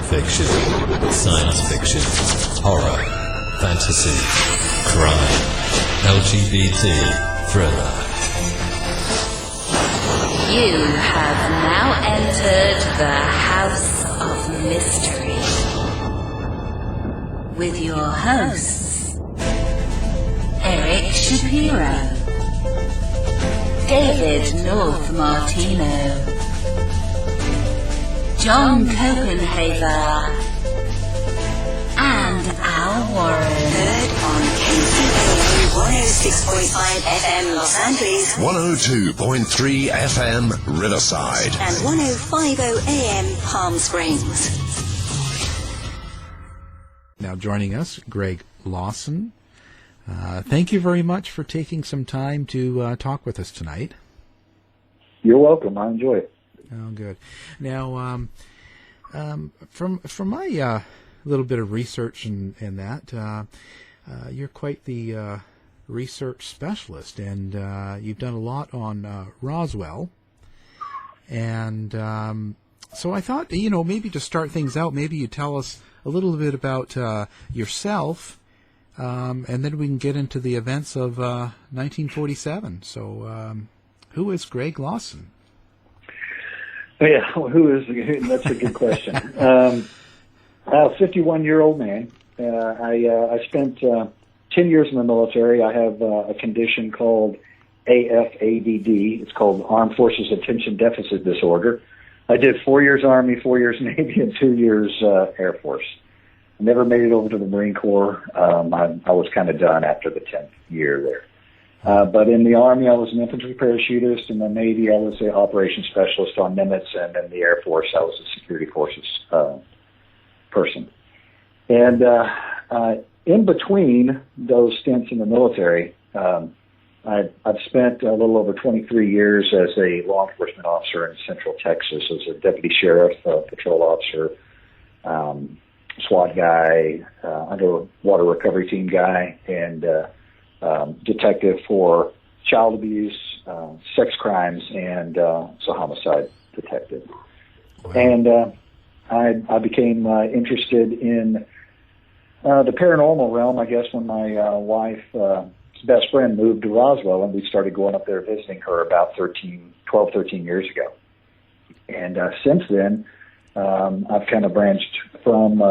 fiction, science fiction, horror, fantasy, crime, LGBT, thriller. You have now entered the House of Mystery with your hosts, Eric Shapiro, David North Martino, John Copenhaver, and Al Warren. Heard on KCAA 106.5 FM Los Angeles, 102.3 FM Riverside, and 105.0 AM Palm Springs. Now joining us, Greg Lawson. Thank you very much for taking some time to talk with us tonight. You're welcome. I enjoy it. Oh, good. Now, from my little bit of research in that, you're quite the research specialist, and you've done a lot on Roswell. And so I thought, maybe to start things out, maybe you tell us a little bit about yourself, and then we can get into the events of 1947. So, who is Greg Lawson? Yeah, that's a good question. I'm a 51-year-old man. I spent 10 years in the military. I have a condition called AFADD. It's called Armed Forces Attention Deficit Disorder. I did 4 years Army, 4 years Navy, and 2 years Air Force. I never made it over to the Marine Corps. I was kind of done after the 10th year there. But in the Army, I was an infantry parachutist. In the Navy, I was an operations specialist on Nimitz. And in the Air Force, I was a security forces person. And in between those stints in the military, I've spent a little over 23 years as a law enforcement officer in Central Texas, as a deputy sheriff, patrol officer, SWAT guy, underwater recovery team guy, and detective for child abuse, sex crimes, and so homicide detective. Wow. And I became interested in the paranormal realm, I guess, when my wife's best friend moved to Roswell, and we started going up there visiting her about 12, 13 years ago. And since then, I've kind of branched from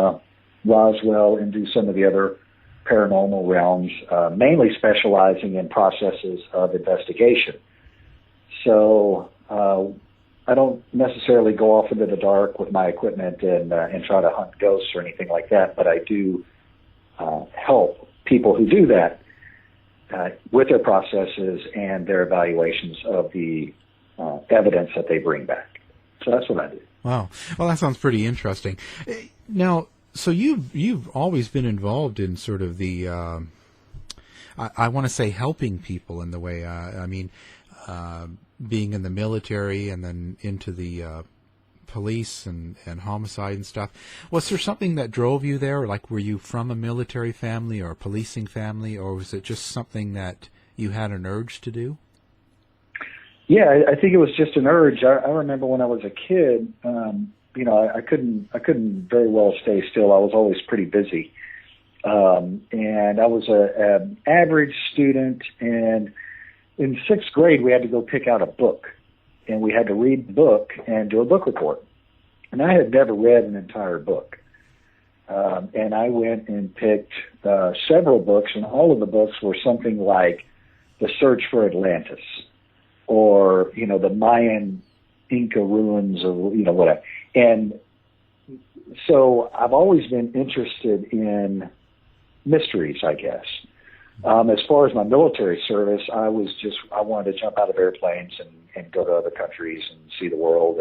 Roswell into some of the other paranormal realms, mainly specializing in processes of investigation. So I don't necessarily go off into the dark with my equipment and try to hunt ghosts or anything like that, but I do help people who do that with their processes and their evaluations of the evidence that they bring back. So that's what I do. Wow. Well, that sounds pretty interesting. Now, so you've always been involved in sort of the, I want to say helping people in the way, being in the military and then into the police and homicide and stuff. Was there something that drove you there? Like, were you from a military family or a policing family, or was it just something that you had an urge to do? Yeah, I think it was just an urge. I remember when I was a kid, I couldn't very well stay still. I was always pretty busy. And I was an average student, and in sixth grade, we had to go pick out a book, and we had to read the book and do a book report. And I had never read an entire book. And I went and picked several books, and all of the books were something like The Search for Atlantis, or, the Mayan Inca ruins, or, whatever. And so I've always been interested in mysteries, I guess. As far as my military service, I wanted to jump out of airplanes and go to other countries and see the world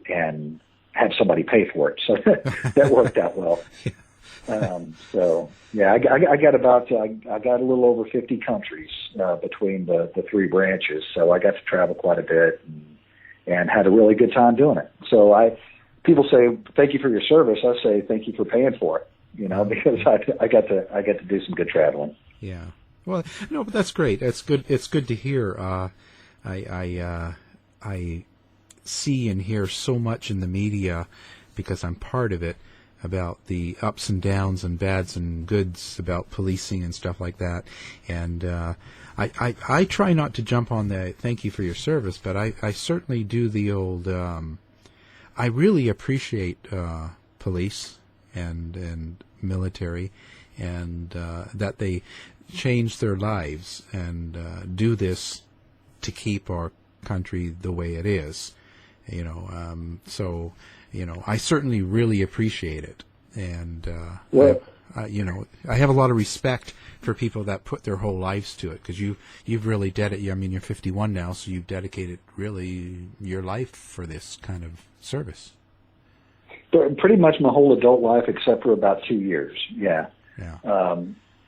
and have somebody pay for it. So that worked out well. I got a little over 50 countries between the three branches. So I got to travel quite a bit and had a really good time doing it. So people say, thank you for your service. I say, thank you for paying for it, because I got to do some good traveling. Yeah. Well, no, but that's great. It's good. It's good to hear. I see and hear so much in the media because I'm part of it, about the ups and downs and bads and goods about policing and stuff like that. And I try not to jump on the thank you for your service, but I certainly do the old, I really appreciate police and military, and that they change their lives and do this to keep our country the way it is. So I certainly really appreciate it, and I have a lot of respect for people that put their whole lives to it, because you've really dedicated. I mean, you're 51 now, so you've dedicated really your life for this kind of service. Pretty much my whole adult life, except for about 2 years. Yeah. Yeah.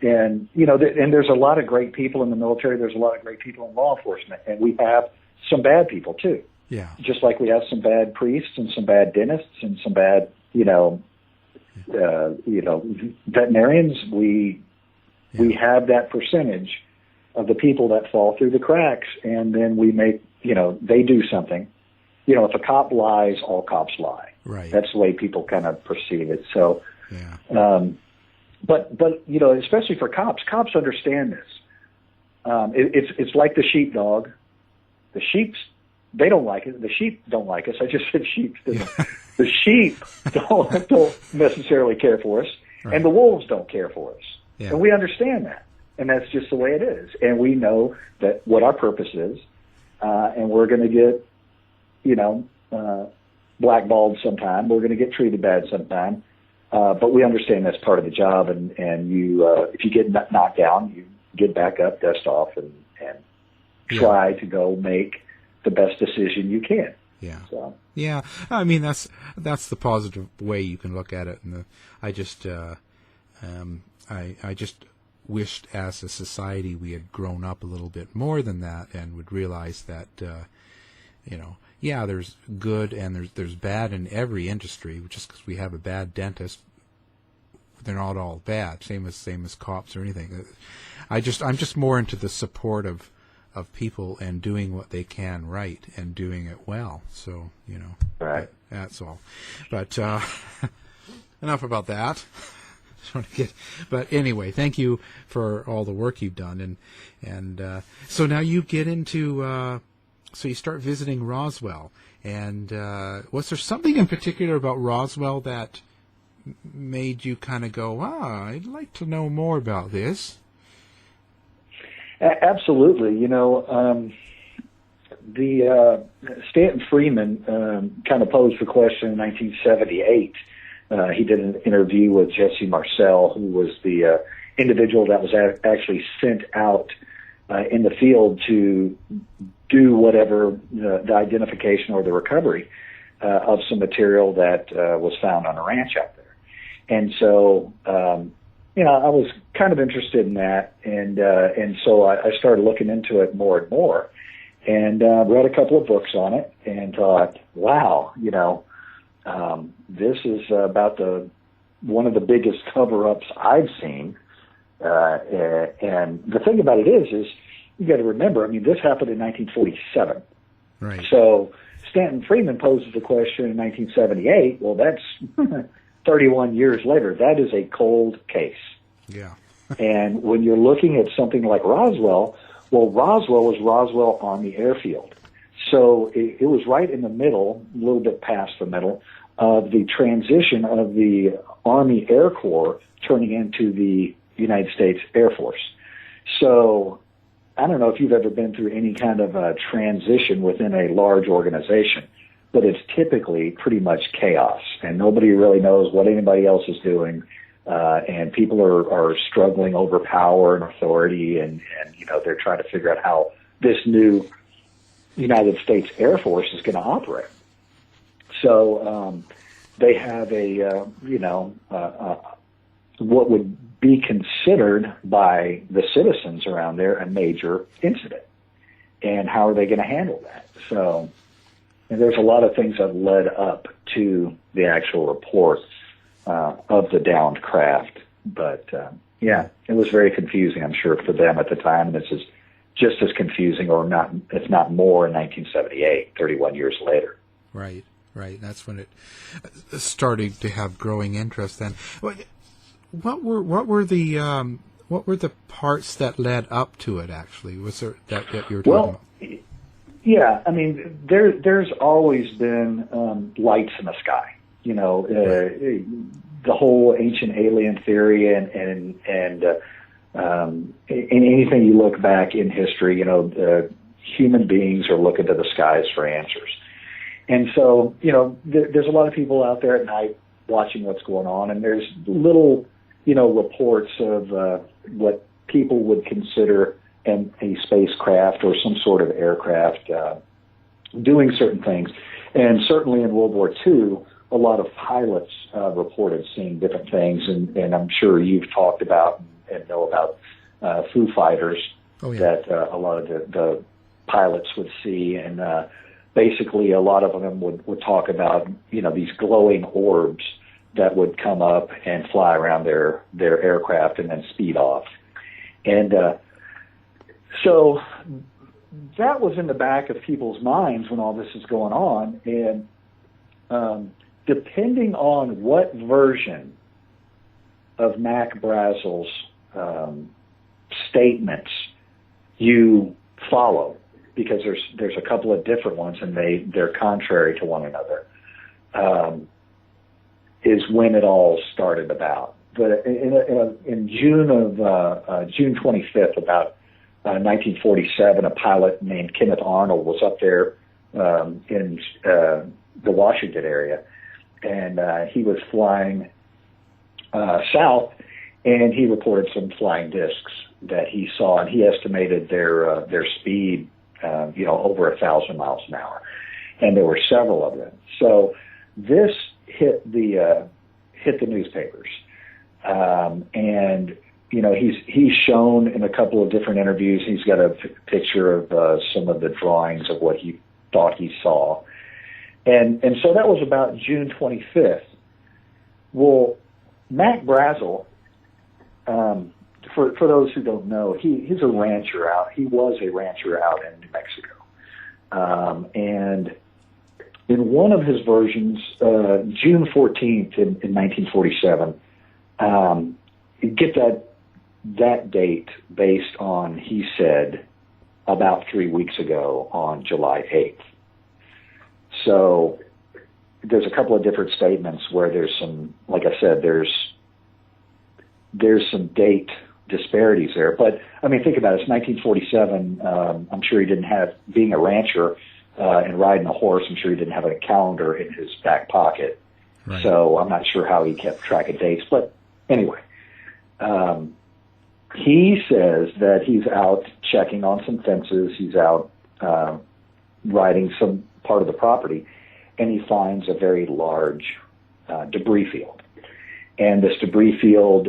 And there's a lot of great people in the military. There's a lot of great people in law enforcement, and we have some bad people too. Yeah. Just like we have some bad priests and some bad dentists and some bad, veterinarians. We have that percentage of the people that fall through the cracks, and then we make, they do something. If a cop lies, all cops lie. Right. That's the way people kind of perceive it. So, yeah. But especially for cops understand this. It's like the sheepdog. The sheep, they don't like it. The sheep don't like us. I just said sheep. The sheep don't necessarily care for us, right. And the wolves don't care for us. Yeah. And we understand that, and that's just the way it is. And we know that what our purpose is, and we're going to get, blackballed sometime. We're going to get treated bad sometime. But we understand that's part of the job, and you, if you get knocked down, you get back up, dust off, and try to go make the best decision you can. Yeah. So. Yeah. I mean, that's the positive way you can look at it. And I just wished as a society we had grown up a little bit more than that, and would realize that, there's good and there's bad in every industry. Just because we have a bad dentist, they're not all bad. Same as cops or anything. I'm just more into the support of people and doing what they can right and doing it well. So right. That's all. But enough about that. But anyway, thank you for all the work you've done, and so now you get into. So you start visiting Roswell, and was there something in particular about Roswell that made you kind of go, I'd like to know more about this? Absolutely. The Stanton Freeman kind of posed the question in 1978. He did an interview with Jesse Marcel, who was the individual that was actually sent out in the field to do whatever the identification or the recovery of some material that was found on a ranch out there. And so, I was kind of interested in that, and so I started looking into it more and more, and read a couple of books on it, and thought, wow, this is about one of the biggest cover-ups I've seen. And the thing about it is you got to remember, this happened in 1947. Right. So Stanton Freeman poses the question in 1978. Well, that's 31 years later. That is a cold case. Yeah. And when you're looking at something like Roswell, Roswell was Roswell Army Airfield. So it was right in the middle, a little bit past the middle, of the transition of the Army Air Corps turning into the United States Air Force. So I don't know if you've ever been through any kind of a transition within a large organization, but it's typically pretty much chaos, and nobody really knows what anybody else is doing, and people are struggling over power and authority, and they're trying to figure out how this new United States Air Force is going to operate. So they have what would be considered by the citizens around there a major incident. And how are they going to handle that? So there's a lot of things that led up to the actual report of the downed craft. But, it was very confusing, I'm sure, for them at the time. And it's just as confusing, or not, if not more, in 1978, 31 years later. Right. right. That's when it started to have growing interest. Then, what were the parts that led up to it? Actually, was there that you were talking about? Yeah, I mean, there's always been lights in the sky. You know, the whole ancient alien theory, and anything you look back in history, you know, human beings are looking to the skies for answers. And so, you know, there's a lot of people out there at night watching what's going on, and there's little, you know, reports of what people would consider a spacecraft or some sort of aircraft doing certain things. And certainly in World War II, a lot of pilots reported seeing different things, and I'm sure you've talked about and know about Foo Fighters. Oh, yeah. That a lot of the pilots would see, and basically a lot of them would talk about, you know, these glowing orbs that would come up and fly around their aircraft and then speed off. And so that was in the back of people's minds when all this is going on. And depending on what version of Mac Brazel's statements you follow, because there's a couple of different ones and they're contrary to one another, is when it all started about. But in June 25th, about 1947, a pilot named Kenneth Arnold was up there in the Washington area, and he was flying south, and he reported some flying discs that he saw, and he estimated their speed, you know, over 1,000 miles an hour, and there were several of them. So this hit the newspapers, and you know, he's shown in a couple of different interviews. He's got a picture of some of the drawings of what he thought he saw, and so that was about June 25th. Well, Mac Brazel, for those who don't know, he's a rancher out. He was a rancher out in New Mexico, and in one of his versions, June 14th in 1947, you get that date based on, he said, about 3 weeks ago on July 8th. So there's a couple of different statements where there's some, like I said, there's some date disparities there. But, I mean, think about it. It's 1947. I'm sure he didn't have, being a rancher and riding a horse, I'm sure he didn't have a calendar in his back pocket. Right. So I'm not sure how he kept track of dates. But anyway, he says that he's out checking on some fences. He's out riding some part of the property, and he finds a very large debris field. And this debris field,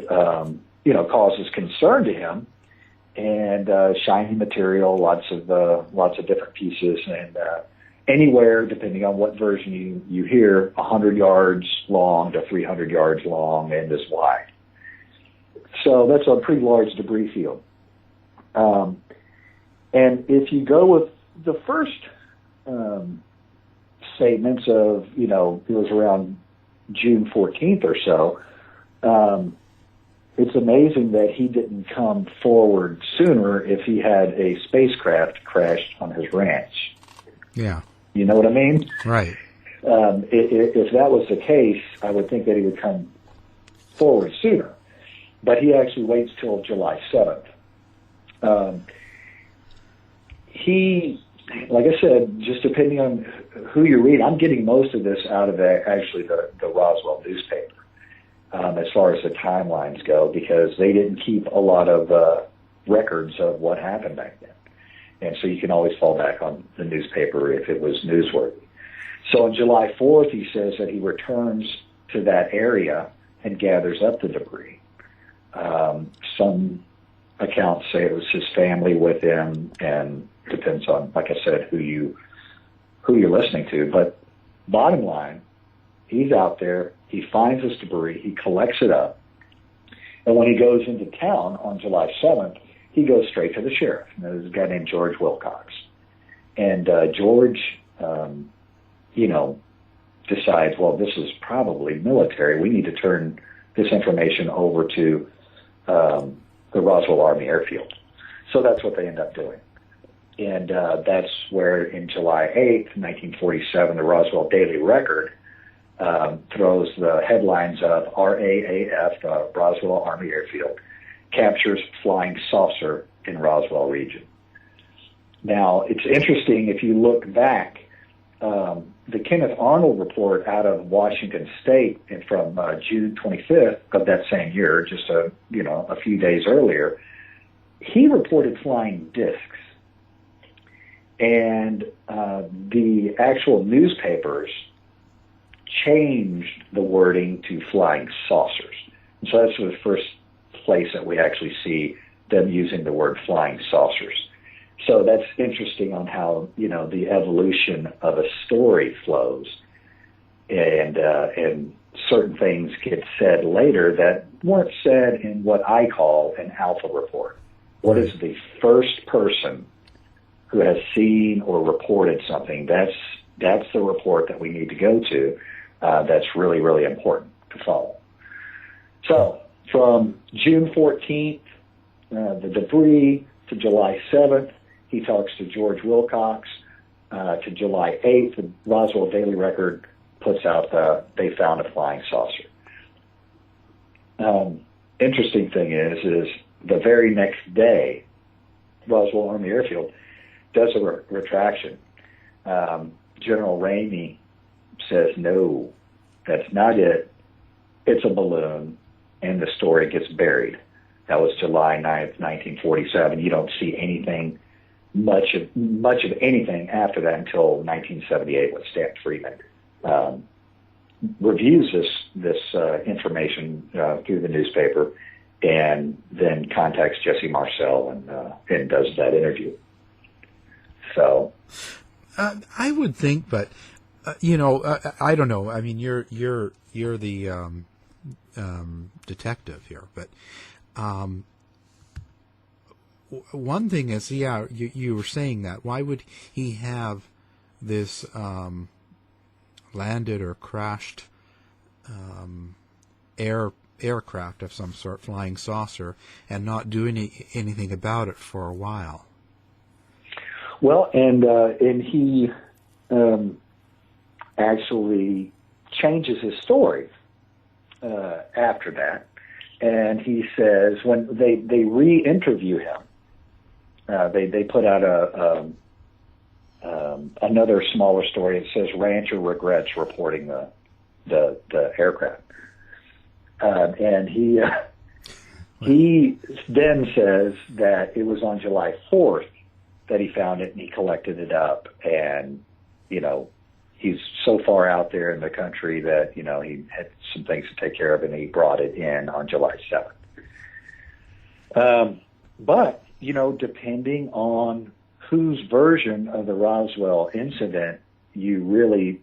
you know, causes concern to him. And shiny material, lots of different pieces, and anywhere, depending on what version you hear, 100 yards long to 300 yards long and as wide. So that's a pretty large debris field. And if you go with the first statements of, you know, it was around June 14th or so, it's amazing that he didn't come forward sooner if he had a spacecraft crashed on his ranch. Yeah. You know what I mean? Right. If that was the case, I would think that he would come forward sooner. But he actually waits till July 7th. He, like I said, just depending on who you read, I'm getting most of this out of actually the Roswell newspaper. As far as the timelines go, because they didn't keep a lot of records of what happened back then. And so you can always fall back on the newspaper if it was newsworthy. So on July 4th, he says that he returns to that area and gathers up the debris. Some accounts say it was his family with him, and depends on, like I said, who you're listening to. But bottom line, he's out there, he finds this debris, he collects it up, and when he goes into town on July 7th, he goes straight to the sheriff. And there's a guy named George Wilcox. And George, you know, decides, well, this is probably military. We need to turn this information over to the Roswell Army Airfield. So that's what they end up doing. And that's where in July 8th, 1947, the Roswell Daily Record throws the headlines of RAAF, Roswell Army Airfield, captures flying saucer in Roswell region. Now, it's interesting if you look back, the Kenneth Arnold report out of Washington State from June 25th of that same year, just a few days earlier, he reported flying discs. And the actual newspapers changed the wording to flying saucers. And so that's the first place that we actually see them using the word flying saucers. So that's interesting on how, the evolution of a story flows, and certain things get said later that weren't said in what I call an alpha report. What is the first person who has seen or reported something? That's the report that we need to go to. That's really, really important to follow. So from June 14th, the debris, to July 7th, he talks to George Wilcox. To July 8th, the Roswell Daily Record puts out they found a flying saucer. Interesting thing is the very next day, Roswell Army Airfield does a retraction. General Ramey says, no, that's not it. It's a balloon, and the story gets buried. That was July 9th, 1947. You don't see anything, much of anything after that until 1978 when Stan Freeman reviews this information through the newspaper, and then contacts Jesse Marcel and does that interview. So, I would think, but I don't know. I mean, you're the detective here, but one thing is, you were saying that. Why would he have this landed or crashed aircraft of some sort, flying saucer, and not do anything about it for a while? Well, and he actually changes his story after that, and he says when they re-interview him, they put out another smaller story. It says rancher regrets reporting the aircraft, and he then says that it was on July 4th that he found it and he collected it up, and he's so far out there in the country that he had some things to take care of, and he brought it in on July 7th. But depending on whose version of the Roswell incident you really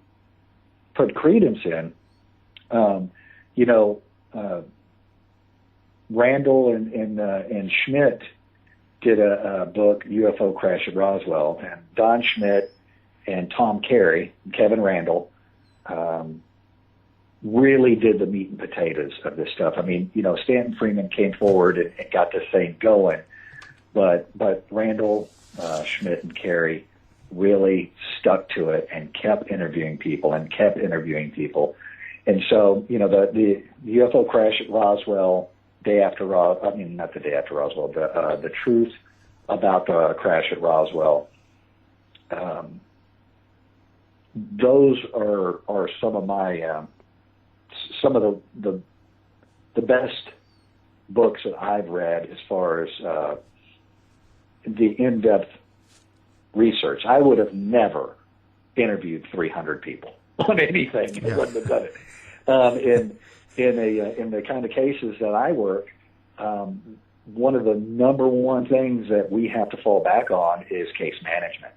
put credence in, Randall and Schmidt did a book, UFO Crash at Roswell, and Don Schmidt and Tom Carey, Kevin Randall, really did the meat and potatoes of this stuff. I mean, Stanton Freeman came forward and got this thing going, but Randall, Schmidt, and Carey really stuck to it and kept interviewing people. And so, the UFO Crash at Roswell, not the day after Roswell, the truth about the crash at Roswell, those are some of my some of the best books that I've read as far as the in-depth research. I would have never interviewed 300 people on anything. I wouldn't have done it. In the kind of cases that I work, one of the number one things that we have to fall back on is case management.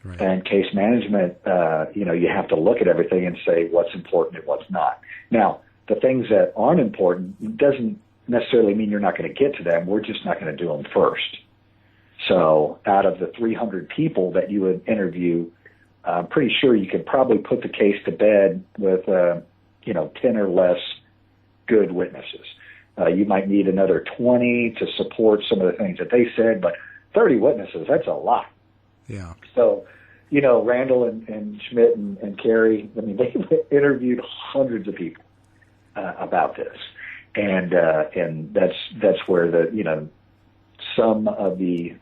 Right. And case management, you have to look at everything and say what's important and what's not. Now, the things that aren't important doesn't necessarily mean you're not going to get to them. We're just not going to do them first. So out of the 300 people that you would interview, I'm pretty sure you could probably put the case to bed with, 10 or less good witnesses. You might need another 20 to support some of the things that they said, but 30 witnesses, that's a lot. Yeah. So, Randall and Schmidt and Carey, I mean, they've interviewed hundreds of people about this. And that's where some of the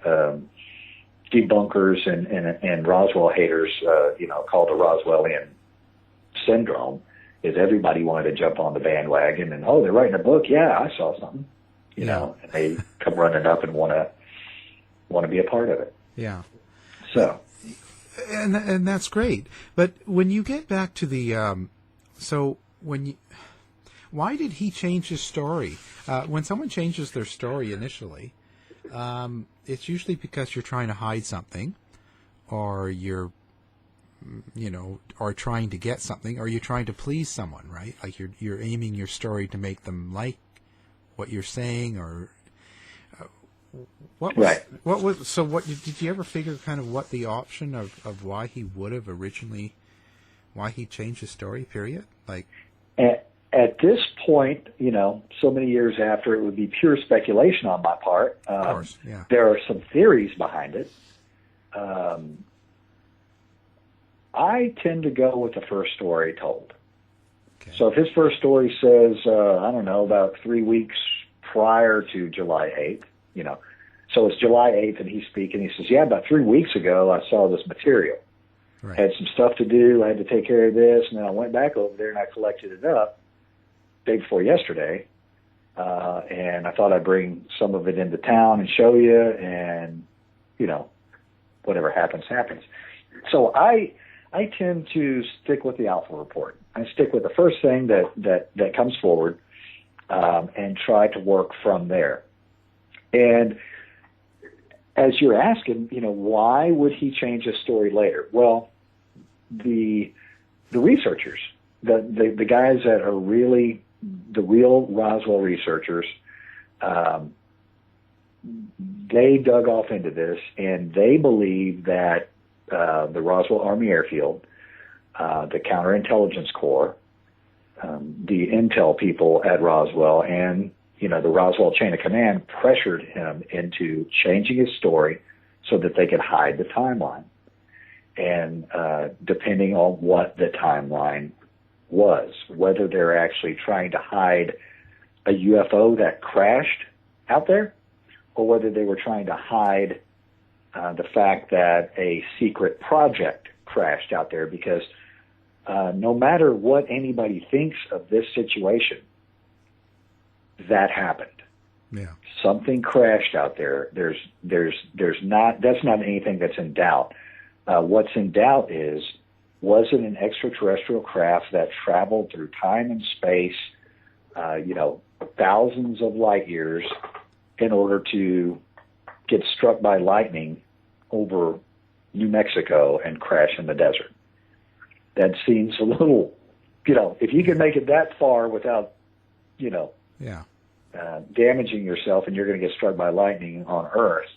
debunkers and Roswell haters, call the Roswellian syndrome, is everybody wanted to jump on the bandwagon and, they're writing a book. Yeah, I saw something, and they come running up and want to be a part of it. Yeah. So. And that's great. But when you get back to the, why did he change his story? When someone changes their story initially, it's usually because you're trying to hide something, or you're, or trying to get something, or you're trying to please someone, right? Like you're aiming your story to make them like what you're saying, or what did you ever figure kind of what the option of why he would have originally, why he changed his story, period? Like at this point, so many years after, it would be pure speculation on my part. Of course, yeah. There are some theories behind it. I tend to go with the first story told. Okay. So if his first story says, about 3 weeks prior to July 8th, so it's July 8th and he's speaking. He says, yeah, about 3 weeks ago, I saw this material. Right. Had some stuff to do. I had to take care of this. And then I went back over there and I collected it up day before yesterday. And I thought I'd bring some of it into town and show you, and, whatever happens, happens. So I tend to stick with the Alpha report. I stick with the first thing that comes forward, and try to work from there. And as you're asking, why would he change his story later? Well, the researchers, the guys that are really the real Roswell researchers, they dug off into this, and they believe that the Roswell Army Airfield, the Counterintelligence Corps, the intel people at Roswell, and the Roswell chain of command pressured him into changing his story so that they could hide the timeline. And depending on what the timeline was, whether they're actually trying to hide a UFO that crashed out there, or whether they were trying to hide the fact that a secret project crashed out there, because no matter what anybody thinks of this situation, that happened. Yeah. Something crashed out there. That's not anything that's in doubt. What's in doubt is, was it an extraterrestrial craft that traveled through time and space, thousands of light years in order to get struck by lightning over New Mexico and crash in the desert? That seems a little, if you can make it that far without, damaging yourself, and you're going to get struck by lightning on Earth,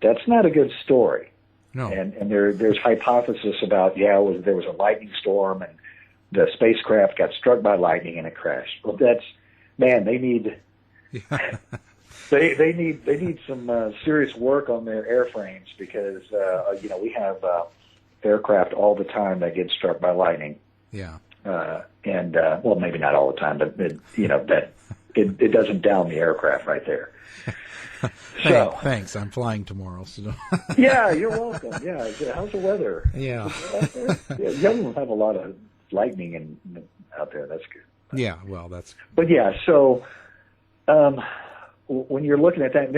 that's not a good story. No. And there's hypothesis about, there was a lightning storm and the spacecraft got struck by lightning and it crashed. Well, they need they need some serious work on their airframes, because we have aircraft all the time that get struck by lightning. Yeah. Well, maybe not all the time, but it doesn't down the aircraft right there. Thanks. I'm flying tomorrow. So. Yeah, you're welcome. Yeah, how's the weather? Yeah. You don't have a lot of lightning out there. That's good. Yeah, well, that's good. But yeah, so when you're looking at that,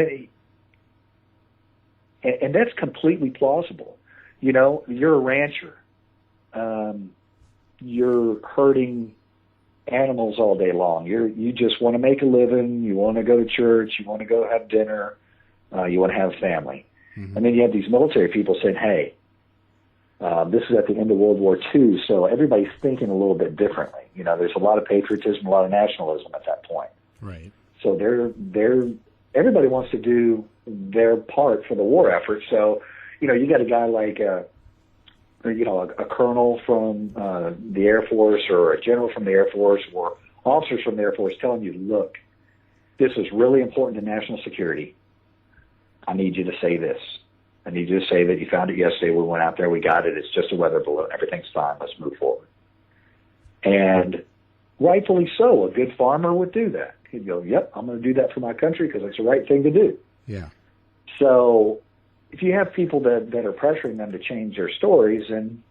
and that's completely plausible. You're a rancher. You're herding animals all day long. You just want to make a living. You want to go to church. You want to go have dinner. You want to have a family. Mm-hmm. And then you have these military people saying, hey, this is at the end of World War II, so everybody's thinking a little bit differently. There's a lot of patriotism, a lot of nationalism at that point. Right. So everybody wants to do their part for the war effort. So, you got a guy like a colonel from the Air Force or a general from the Air Force or officers from the Air Force telling you, look, this is really important to national security. I need you to say this. I need you to say that you found it yesterday. We went out there. We got it. It's just a weather balloon. Everything's fine. Let's move forward. And rightfully so, a good farmer would do that. He'd go, yep, I'm going to do that for my country because it's the right thing to do. Yeah. So if you have people that are pressuring them to change their stories, and,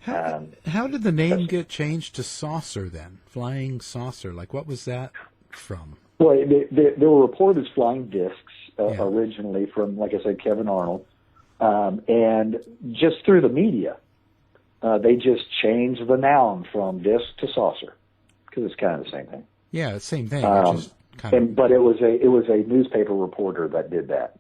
How did the name get changed to Saucer then? Flying Saucer. Like, what was that from? Well, they were reported as flying discs originally from, like I said, Kevin Arnold. And just through the media, they just changed the noun from disc to saucer because it's kind of the same thing. Yeah, the same thing. But it was a newspaper reporter that did that.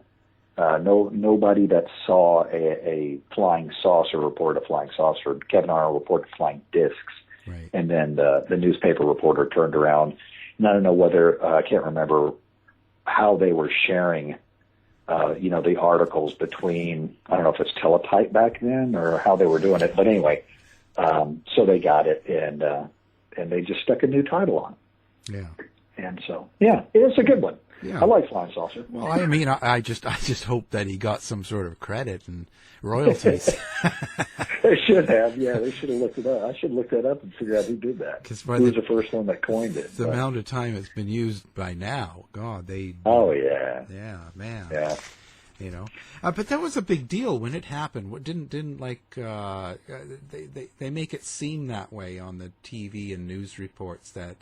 Nobody that saw a flying saucer report a flying saucer. Kevin Arnold reported flying discs, right. And then the newspaper reporter turned around. And I don't know whether I can't remember how they were sharing, the articles between. I don't know if it's teletype back then or how they were doing it, but anyway, so they got it and they just stuck a new title on it. Yeah. And so, yeah, it's a good one. Yeah. I like Flying Saucer. Well, I mean, I just hope that he got some sort of credit and royalties. They should have. Yeah, they should have looked it up. I should look that up and figure out who did that. Who was the first one that coined it? The amount of time it's been used by now, God, they. Oh yeah. Yeah, man. Yeah. But that was a big deal when it happened. What didn't they make it seem that way on the TV and news reports that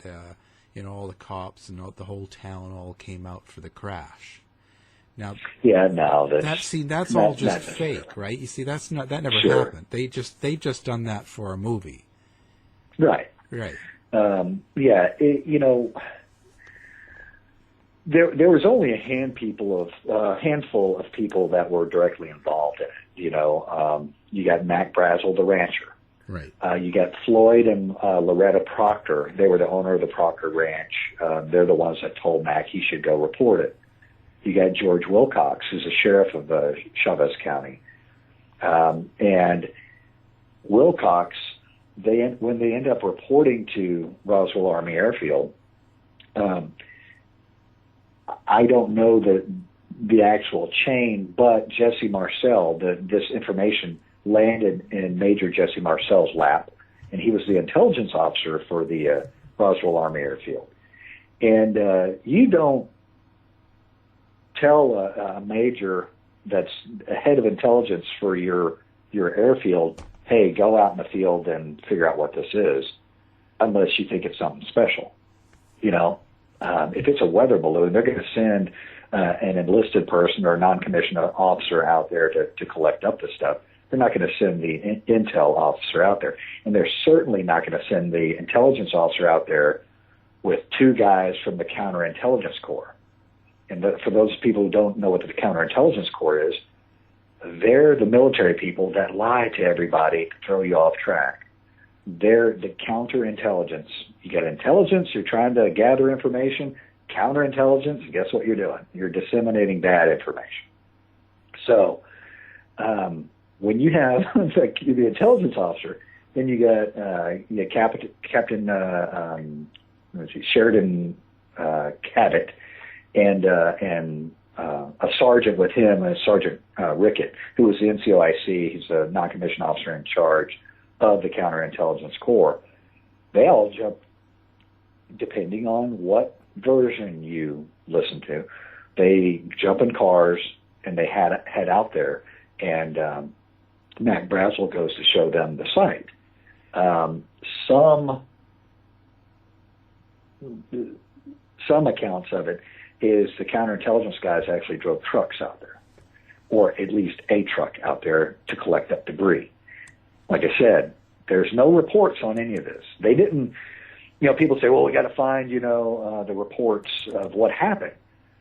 all the cops and the whole town all came out for the crash. Now, that's all just fake, right? You see, that never happened. They've just done that for a movie, right? Right. There was only a handful of people that were directly involved in it. You got Mac Brazel, the rancher. Right. You got Floyd and Loretta Proctor. They were the owner of the Proctor Ranch. They're the ones that told Mac he should go report it. You got George Wilcox, who's the sheriff of Chavez County. And Wilcox, when they end up reporting to Roswell Army Airfield, I don't know the actual chain, but Jesse Marcel, this information landed in Major Jesse Marcel's lap, and he was the intelligence officer for the Roswell Army Airfield. And you don't tell a major that's a head of intelligence for your airfield, hey, go out in the field and figure out what this is, unless you think it's something special. If it's a weather balloon, they're going to send an enlisted person or a non-commissioned officer out there to collect up the stuff. They're not going to send the intel officer out there. And they're certainly not going to send the intelligence officer out there with two guys from the Counterintelligence Corps. And for those people who don't know what the Counterintelligence Corps is, they're the military people that lie to everybody to throw you off track. They're the counterintelligence. You got intelligence, you're trying to gather information. Counterintelligence, guess what you're doing? You're disseminating bad information. So when you have the intelligence officer, then you got Captain Sheridan Cabot and a sergeant with him, Sergeant Rickett, who was the NCOIC. He's a non-commissioned officer in charge of the Counterintelligence Corps. They all jump, depending on what version you listen to, they jump in cars and they head out there, and Mac Brazel goes to show them the site. Some accounts of it is the counterintelligence guys actually drove trucks out there, or at least a truck out there to collect that debris. Like I said, there's no reports on any of this. They didn't, people say, well, we got to find, the reports of what happened.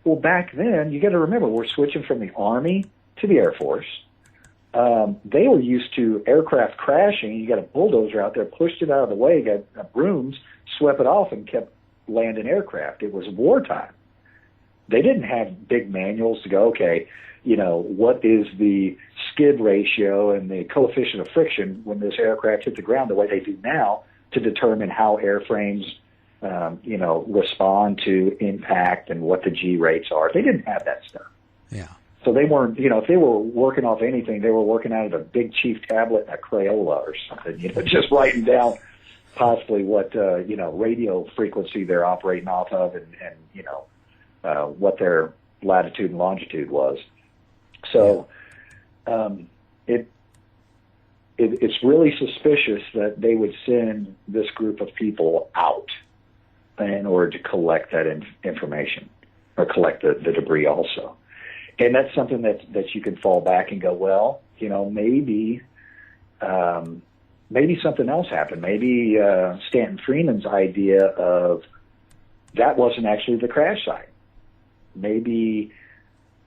Well, back then, you got to remember, we're switching from the Army to the Air Force. They were used to aircraft crashing. You got a bulldozer out there, pushed it out of the way, got brooms, swept it off, and kept landing aircraft. It was wartime. They didn't have big manuals to go, okay, what is the skid ratio and the coefficient of friction when this aircraft hit the ground the way they do now to determine how airframes, respond to impact and what the G rates are. They didn't have that stuff. Yeah. So they weren't, if they were working off anything, they were working out of a Big Chief tablet and a Crayola or something, just writing down possibly what, radio frequency they're operating off of and what their latitude and longitude was. So it's really suspicious that they would send this group of people out in order to collect that information or collect the debris also. And that's something that you can fall back and go, well, maybe something else happened. Maybe Stanton Freeman's idea of that wasn't actually the crash site. Maybe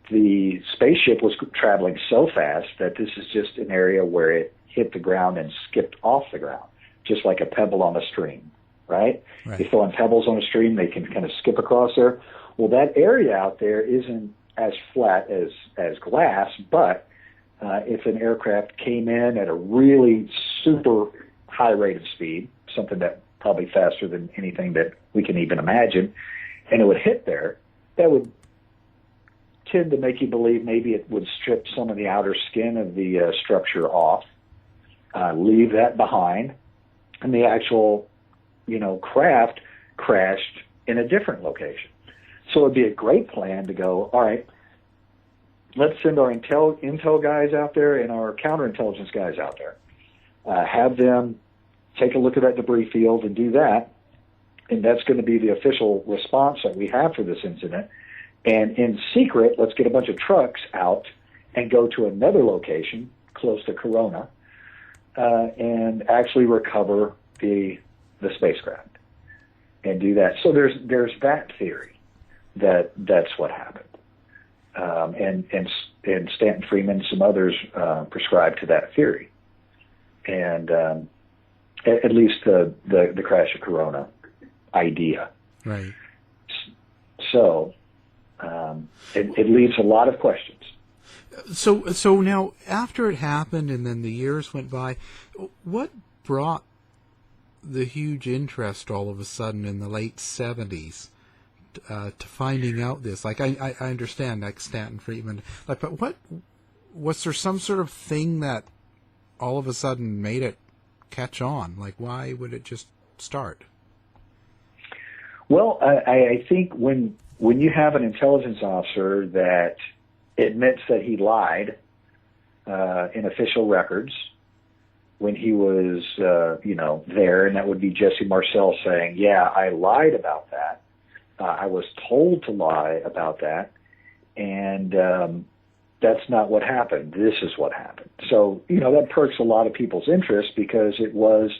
the spaceship was traveling so fast that this is just an area where it hit the ground and skipped off the ground, just like a pebble on a stream, right? You're throwing pebbles on a stream, they can kind of skip across there. Well, that area out there isn't as flat as glass, but if an aircraft came in at a really super high rate of speed, something that probably faster than anything that we can even imagine, and it would hit there, that would tend to make you believe maybe it would strip some of the outer skin of the structure off, leave that behind, and the actual, craft crashed in a different location. So it'd be a great plan to go, all right, let's send our intel guys out there and our counterintelligence guys out there. Have them take a look at that debris field and do that. And that's going to be the official response that we have for this incident. And in secret, let's get a bunch of trucks out and go to another location close to Corona and actually recover the spacecraft and do that. So there's that theory that's what happened. And Stanton Freeman and some others prescribe to that theory. And at least the crash of Corona idea. Right. So it leaves a lot of questions. So now, after it happened and then the years went by, what brought the huge interest all of a sudden in the late 70s to finding out this? Like, I understand, like Stanton Friedman, but what was there some sort of thing that all of a sudden made it catch on? Like, why would it just start? Well, I think when you have an intelligence officer that admits that he lied in official records when he was, there, and that would be Jesse Marcel saying, yeah, I lied about that. I was told to lie about that, and that's not what happened. This is what happened. So, that perks a lot of people's interest because it was,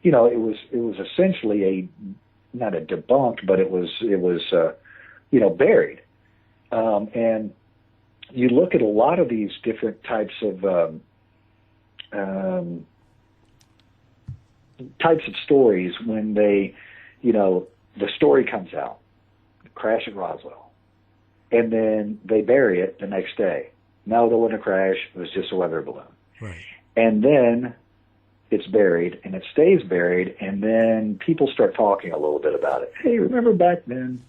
it was essentially not a debunked, but it was buried. And you look at a lot of these different types of stories when they, the story comes out, crash at Roswell, and then they bury it the next day. No, there wasn't a crash. It was just a weather balloon. Right. And then it's buried, and it stays buried, and then people start talking a little bit about it. Hey, remember back then?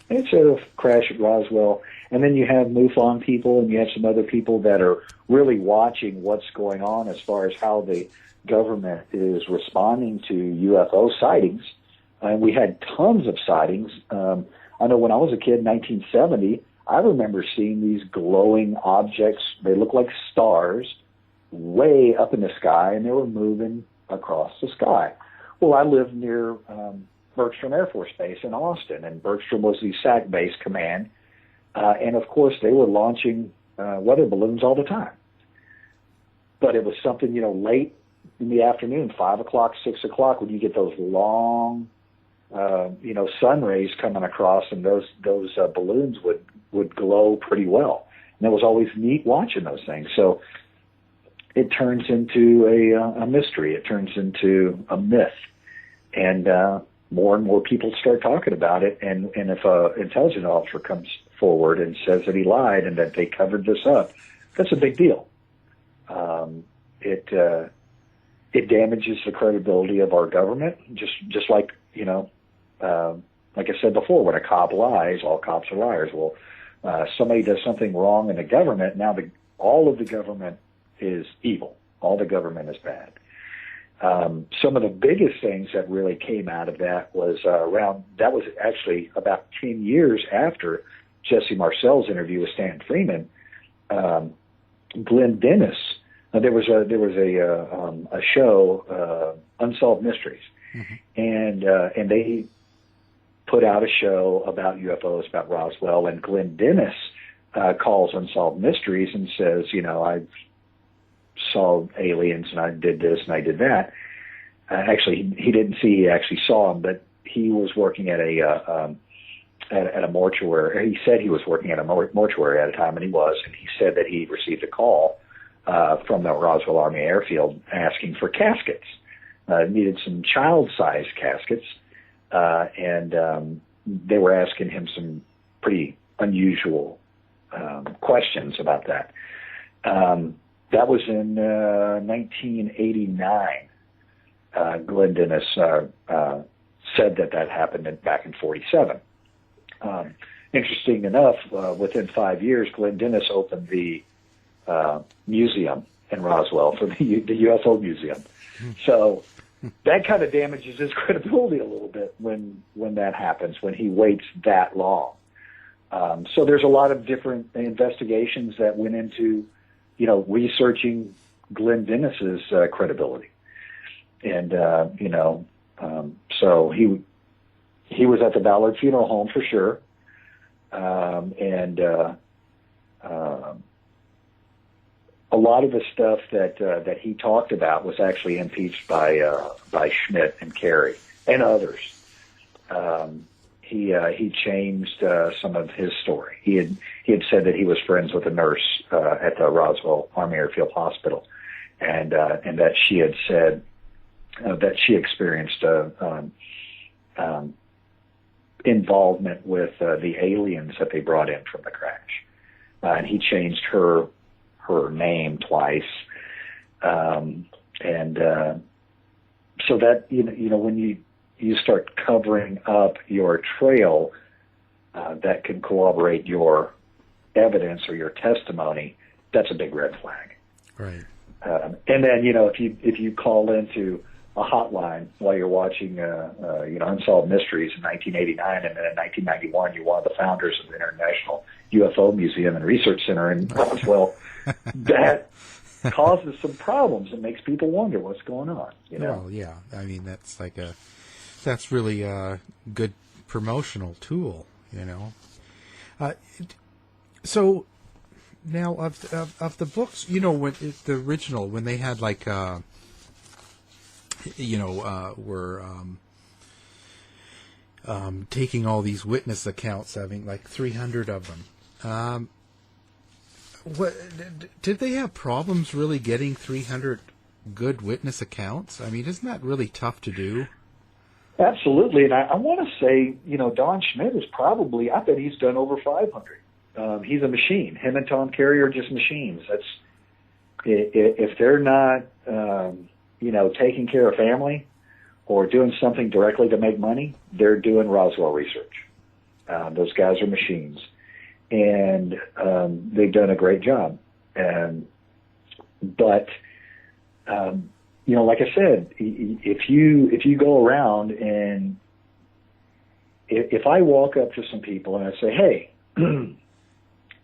It's a crash at Roswell. And then you have MUFON people, and you have some other people that are really watching what's going on as far as how the government is responding to UFO sightings. And we had tons of sightings. I know when I was a kid in 1970, I remember seeing these glowing objects. They look like stars way up in the sky, and they were moving across the sky. Well, I lived near Bergstrom Air Force Base in Austin, and Bergstrom was the SAC base command. And, of course, they were launching weather balloons all the time. But it was something, late in the afternoon, 5 o'clock, 6 o'clock, when you get those long, sun rays coming across, and those balloons would glow pretty well. And it was always neat watching those things. So it turns into a mystery. It turns into a myth. And more people start talking about it. And if an intelligence officer comes forward and says that he lied and that they covered this up, that's a big deal. It damages the credibility of our government, just like, like I said before, when a cop lies, all cops are liars. Well, somebody does something wrong in the government, now all of the government is evil. All the government is bad. Some of the biggest things that really came out of that was that was actually about 10 years after Jesse Marcel's interview with Stan Freeman. Glenn Dennis, there was a show, Unsolved Mysteries, and they put out a show about UFOs, about Roswell, and Glenn Dennis calls Unsolved Mysteries and says, I saw aliens and I did this and I did that. Actually, he didn't see, he actually saw them, but he was working at a mortuary. He said he was working at a mortuary at a time, and he was, and he said that he received a call from the Roswell Army Airfield asking for caskets. Needed some child-sized caskets, and they were asking him some pretty unusual questions about that. That was in 1989. Glenn Dennis said that happened back in 47. Interesting enough, within 5 years, Glenn Dennis opened the museum in Roswell for the UFO museum. So that kind of damages his credibility a little bit when that happens, when he waits that long. So there's a lot of different investigations that went into, researching Glenn Dennis's credibility. And, so he was at the Ballard Funeral Home for sure. A lot of the stuff that he talked about was actually impeached by Schmidt and Carey and others. He changed some of his story. He had said that he was friends with a nurse at the Roswell Army Airfield Hospital, and that she had said that she experienced involvement with the aliens that they brought in from the crash, and he changed her name twice, so that when you start covering up your trail that can corroborate your evidence or your testimony, that's a big red flag. Right. And then if you call into a hotline while you're watching Unsolved Mysteries in 1989, and then in 1991 you're one of the founders of the International UFO Museum and Research Center in Roswell, that causes some problems and makes people wonder what's going on. Well, yeah. I mean, that's really a good promotional tool. So now of the books, when the original, when they had like were taking all these witness accounts, having like 300 of them. What did they have problems really getting 300 good witness accounts? I mean, isn't that really tough to do? Absolutely, and I want to say, Don Schmidt is probably, I bet he's done over 500. He's a machine. Him and Tom Carey are just machines. That's if they're not, taking care of family or doing something directly to make money, they're doing Roswell research. Those guys are machines, and they've done a great job. But like I said, if you go around and if I walk up to some people and I say, hey,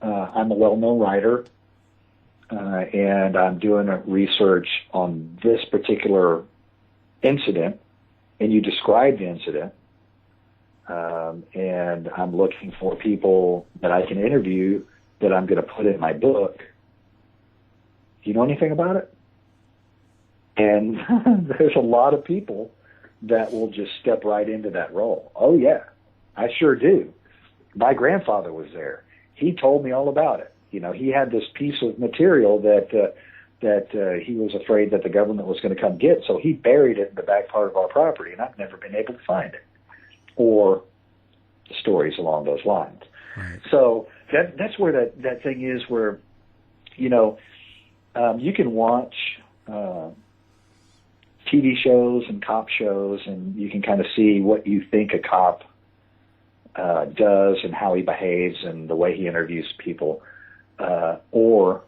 I'm a well-known writer, and I'm doing a research on this particular incident, and you describe the incident, and I'm looking for people that I can interview that I'm going to put in my book. Do you know anything about it? And there's a lot of people that will just step right into that role. Oh, yeah, I sure do. My grandfather was there. He told me all about it. He had this piece of material that he was afraid that the government was going to come get, so he buried it in the back part of our property, and I've never been able to find it. Or stories along those lines. Right. So that's where that thing is where, you can watch TV shows and cop shows, and you can kind of see what you think a cop does and how he behaves and the way he interviews people. Or,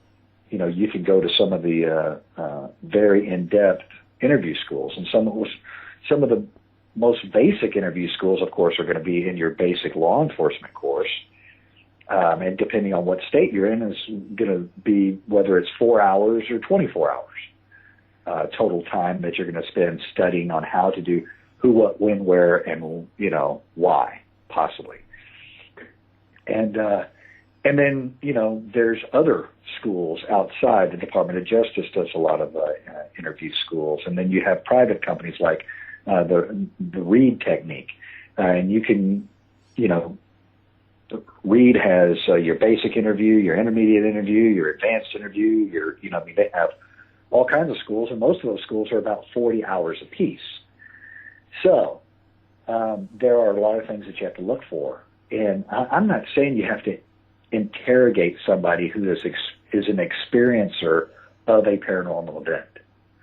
you can go to some of the very in-depth interview schools, and some of the most basic interview schools, of course, are going to be in your basic law enforcement course. And depending on what state you're in, is going to be whether it's 4 hours or 24 hours total time that you're going to spend studying on how to do who, what, when, where, and why, possibly. And then there's other schools outside. The Department of Justice does a lot of interview schools, and then you have private companies like the Reed technique, and you can Reed has your basic interview, your intermediate interview, your advanced interview, they have all kinds of schools, and most of those schools are about 40 hours apiece. So there are a lot of things that you have to look for. And I'm not saying you have to interrogate somebody who is an experiencer of a paranormal event.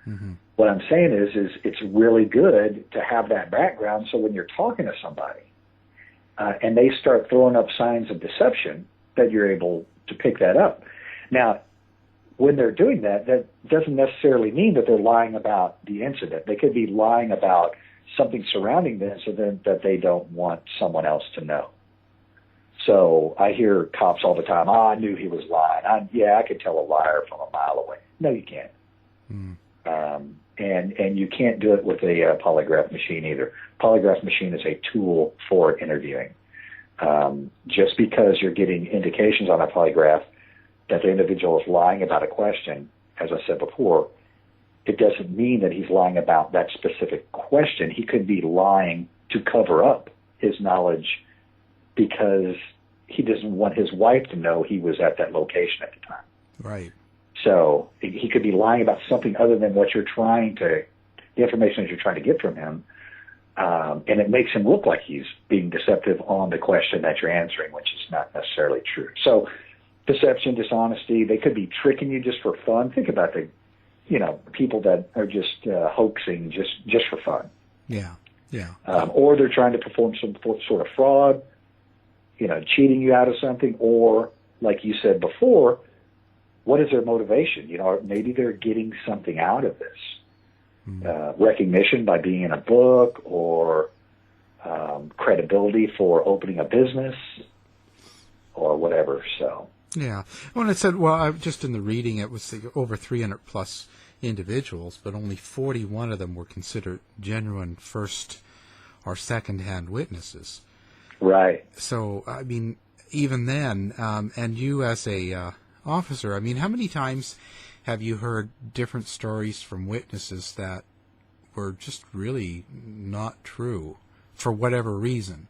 Mm-hmm. What I'm saying is it's really good to have that background, so when you're talking to somebody, and they start throwing up signs of deception, that you're able to pick that up. Now, when they're doing that, that doesn't necessarily mean that they're lying about the incident. They could be lying about something surrounding the incident that they don't want someone else to know. So I hear cops all the time, I knew he was lying. I could tell a liar from a mile away. No, you can't. Mm. And you can't do it with a polygraph machine either. Polygraph machine is a tool for interviewing. Just because you're getting indications on a polygraph that the individual is lying about a question, as I said before, it doesn't mean that he's lying about that specific question. He could be lying to cover up his knowledge because he doesn't want his wife to know he was at that location at the time. Right. So he could be lying about something other than what the information that you're trying to get from him. And it makes him look like he's being deceptive on the question that you're answering, which is not necessarily true. So deception, dishonesty, they could be tricking you just for fun. Think about the, people that are just hoaxing just for fun. Yeah, yeah. Or they're trying to perform some sort of fraud, cheating you out of something, or, like you said before, what is their motivation? Maybe they're getting something out of this. Recognition by being in a book, or credibility for opening a business, or whatever. So yeah, when it said, just in the reading, it was over 300 plus individuals, but only 41 of them were considered genuine first or second-hand witnesses. Right. So I mean, even then, and you as a officer, I mean, how many times have you heard different stories from witnesses that were just really not true for whatever reason?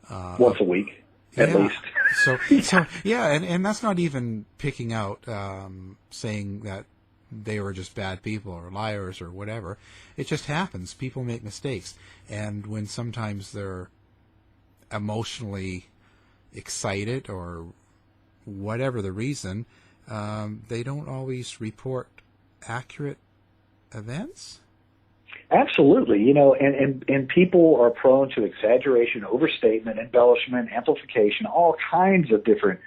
Once a week, at least. So yeah, and that's not even picking out saying that they were just bad people or liars or whatever. It just happens. People make mistakes, and when sometimes they're emotionally excited or whatever the reason, they don't always report accurate events. Absolutely, and people are prone to exaggeration, overstatement, embellishment, amplification, all kinds of different,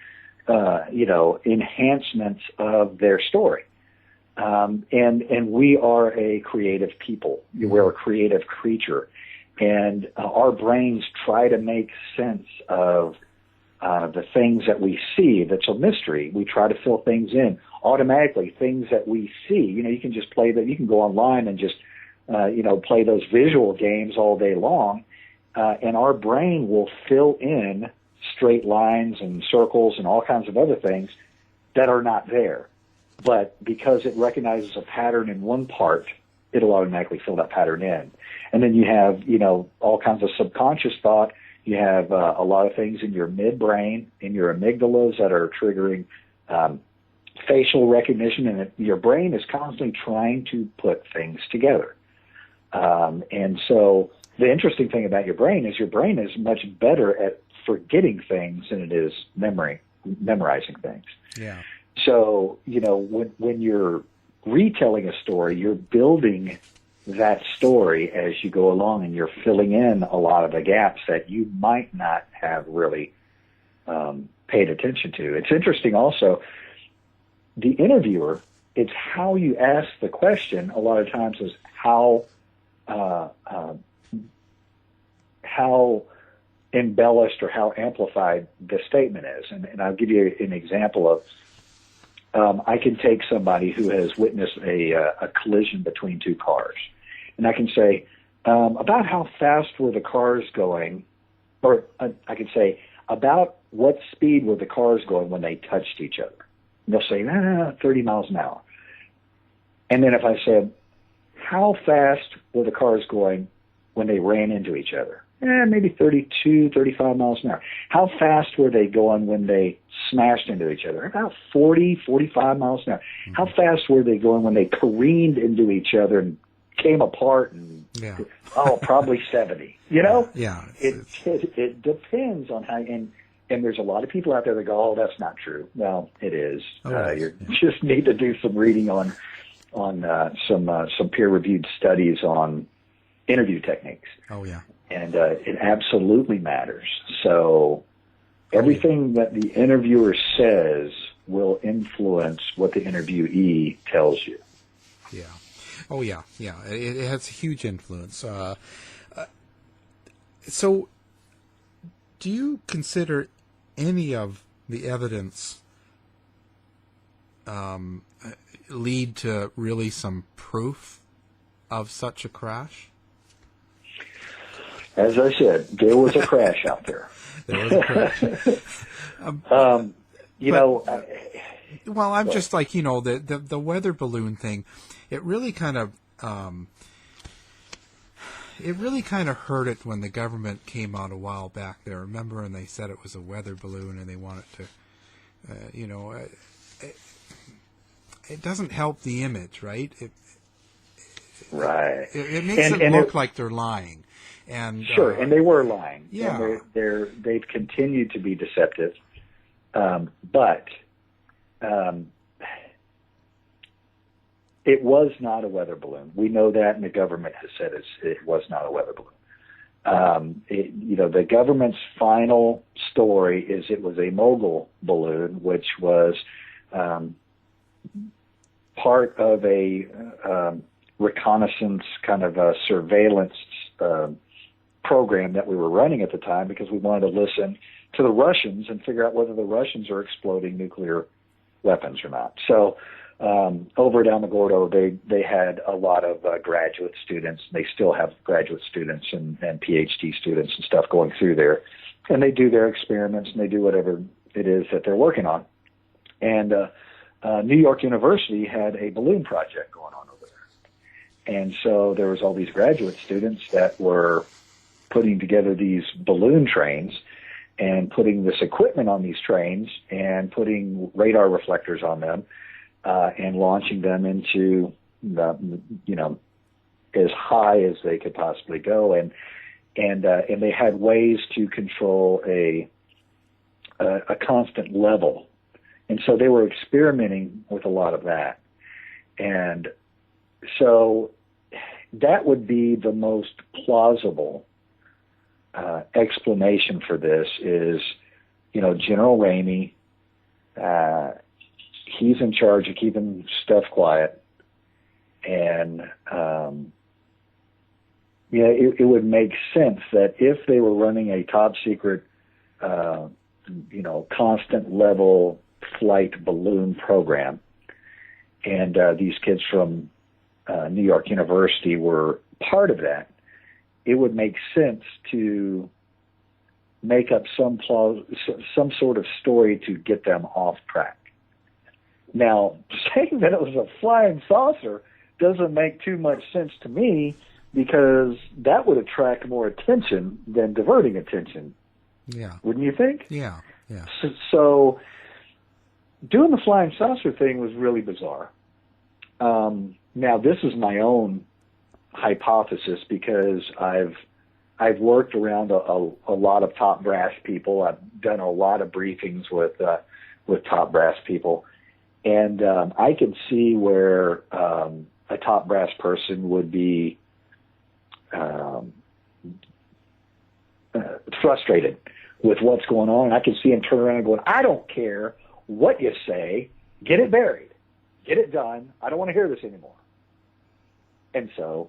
enhancements of their story. And we are a creative people. We're a creative creature, and our brains try to make sense of the things that we see that's a mystery. We try to fill things in automatically, things that we see. You can just play that. You can go online and just, play those visual games all day long, and our brain will fill in straight lines and circles and all kinds of other things that are not there. But because it recognizes a pattern in one part, it'll automatically fill that pattern in. And then you have, all kinds of subconscious thought. You have a lot of things in your midbrain, in your amygdalas that are triggering facial recognition, and your brain is constantly trying to put things together. And so the interesting thing about your brain is much better at forgetting things than it is memorizing things. Yeah. So, when you're retelling a story, you're building that story as you go along, and you're filling in a lot of the gaps that you might not have really paid attention to. It's interesting also, the interviewer, it's how you ask the question a lot of times is how embellished or how amplified the statement is. And I'll give you an example of, I can take somebody who has witnessed a collision between two cars, and I can say, about how fast were the cars going, or I can say, about what speed were the cars going when they touched each other. And they'll say, 30 miles an hour. And then if I said, how fast were the cars going when they ran into each other? Maybe 32, 35 miles an hour. How fast were they going when they smashed into each other? About 40, 45 miles an hour. Mm-hmm. How fast were they going when they careened into each other and came apart? And probably 70. Yeah. It depends on how. And there's a lot of people out there that go, "Oh, that's not true." Well, it is. You just need to do some reading on some peer-reviewed studies on interview techniques. Oh yeah. And it absolutely matters. So everything that the interviewer says will influence what the interviewee tells you. Yeah. Oh, yeah. Yeah. It has a huge influence. So do you consider any of the evidence lead to really some proof of such a crash? As I said, there was a crash out there. There was a crash. Well, I'm just like, the weather balloon thing, it really kind of hurt it when the government came out a while back there. Remember, and they said it was a weather balloon and they wanted to, it doesn't help the image, right? Right. It makes it look like they're lying. And sure, and they were lying. Yeah. And they've continued to be deceptive. But it was not a weather balloon. We know that, and the government has said it was not a weather balloon. The government's final story is it was a mogul balloon, which was part of a reconnaissance kind of a surveillance program that we were running at the time, because we wanted to listen to the Russians and figure out whether the Russians are exploding nuclear weapons or not. So over at Alamogordo, they had a lot of graduate students. They still have graduate students and PhD students and stuff going through there. And they do their experiments and they do whatever it is that they're working on. And New York University had a balloon project going on over there. And so there was all these graduate students that were putting together these balloon trains and putting this equipment on these trains and putting radar reflectors on them and launching them into, as high as they could possibly go. And they had ways to control a constant level. And so they were experimenting with a lot of that. And so that would be the most plausible explanation for this is, General Ramey, he's in charge of keeping stuff quiet. And, it would make sense that if they were running a top secret, constant level flight balloon program, and these kids from New York University were part of that, it would make sense to make up some sort of story to get them off track. Now, saying that it was a flying saucer doesn't make too much sense to me, because that would attract more attention than diverting attention. Yeah. Wouldn't you think? Yeah. Yeah. So doing the flying saucer thing was really bizarre. Now, this is my own hypothesis, because I've I've worked around a lot of top brass people. I've done a lot of briefings with top brass people, and I can see where a top brass person would be frustrated with what's going on. And I can see him turn around and going, I don't care what you say, get it buried, get it done. I don't want to hear this anymore. And so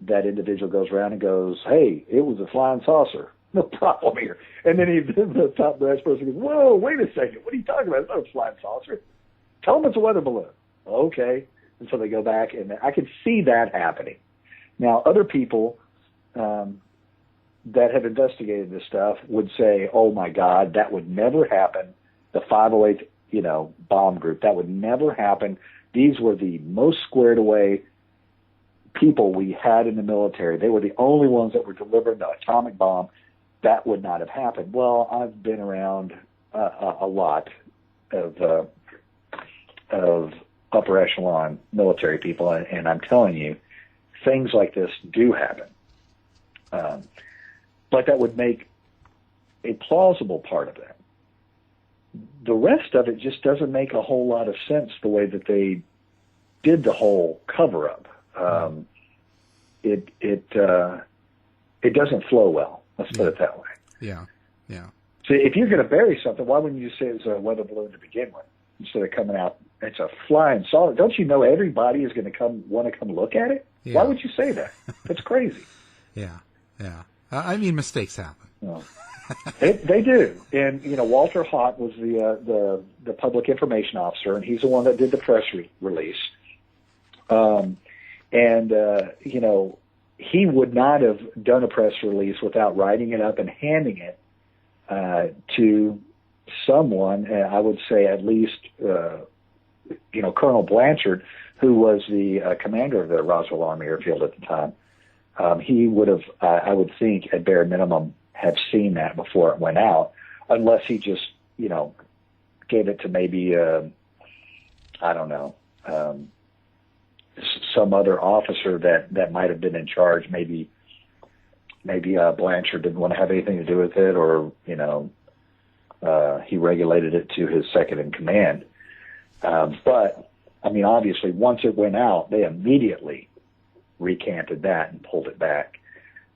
that individual goes around and goes, hey, it was a flying saucer. No problem here. And then the top brass person goes, whoa, wait a second. What are you talking about? It's not a flying saucer. Tell them it's a weather balloon. Okay. And so they go back, and I can see that happening. Now, other people that have investigated this stuff would say, oh, my God, that would never happen. The 508, bomb group, that would never happen. These were the most squared away people we had in the military. They were the only ones that were delivering the atomic bomb. That would not have happened. Well, I've been around a lot of upper echelon military people, and I'm telling you, things like this do happen. But that would make a plausible part of that. The rest of it just doesn't make a whole lot of sense the way that they did the whole cover-up. It doesn't flow well. Let's put it that way. Yeah. So if you're going to bury something, why wouldn't you say it's a weather balloon to begin with instead of coming out? It's a flying saucer. Don't you know everybody is going to want to come look at it? Yeah. Why would you say that? That's crazy. Yeah. I mean, mistakes happen. No. They do. And, Walter Hott was the public information officer, and he's the one that did the press release. He would not have done a press release without writing it up and handing it to someone, I would say at least, Colonel Blanchard, who was the commander of the Roswell Army Airfield at the time. He would have, I would think, at bare minimum, have seen that before it went out, unless he just, gave it to maybe, I don't know, some other officer that might have been in charge. Maybe Blanchard didn't want to have anything to do with it, or he regulated it to his second in command. But I mean, obviously, once it went out, they immediately recanted that and pulled it back.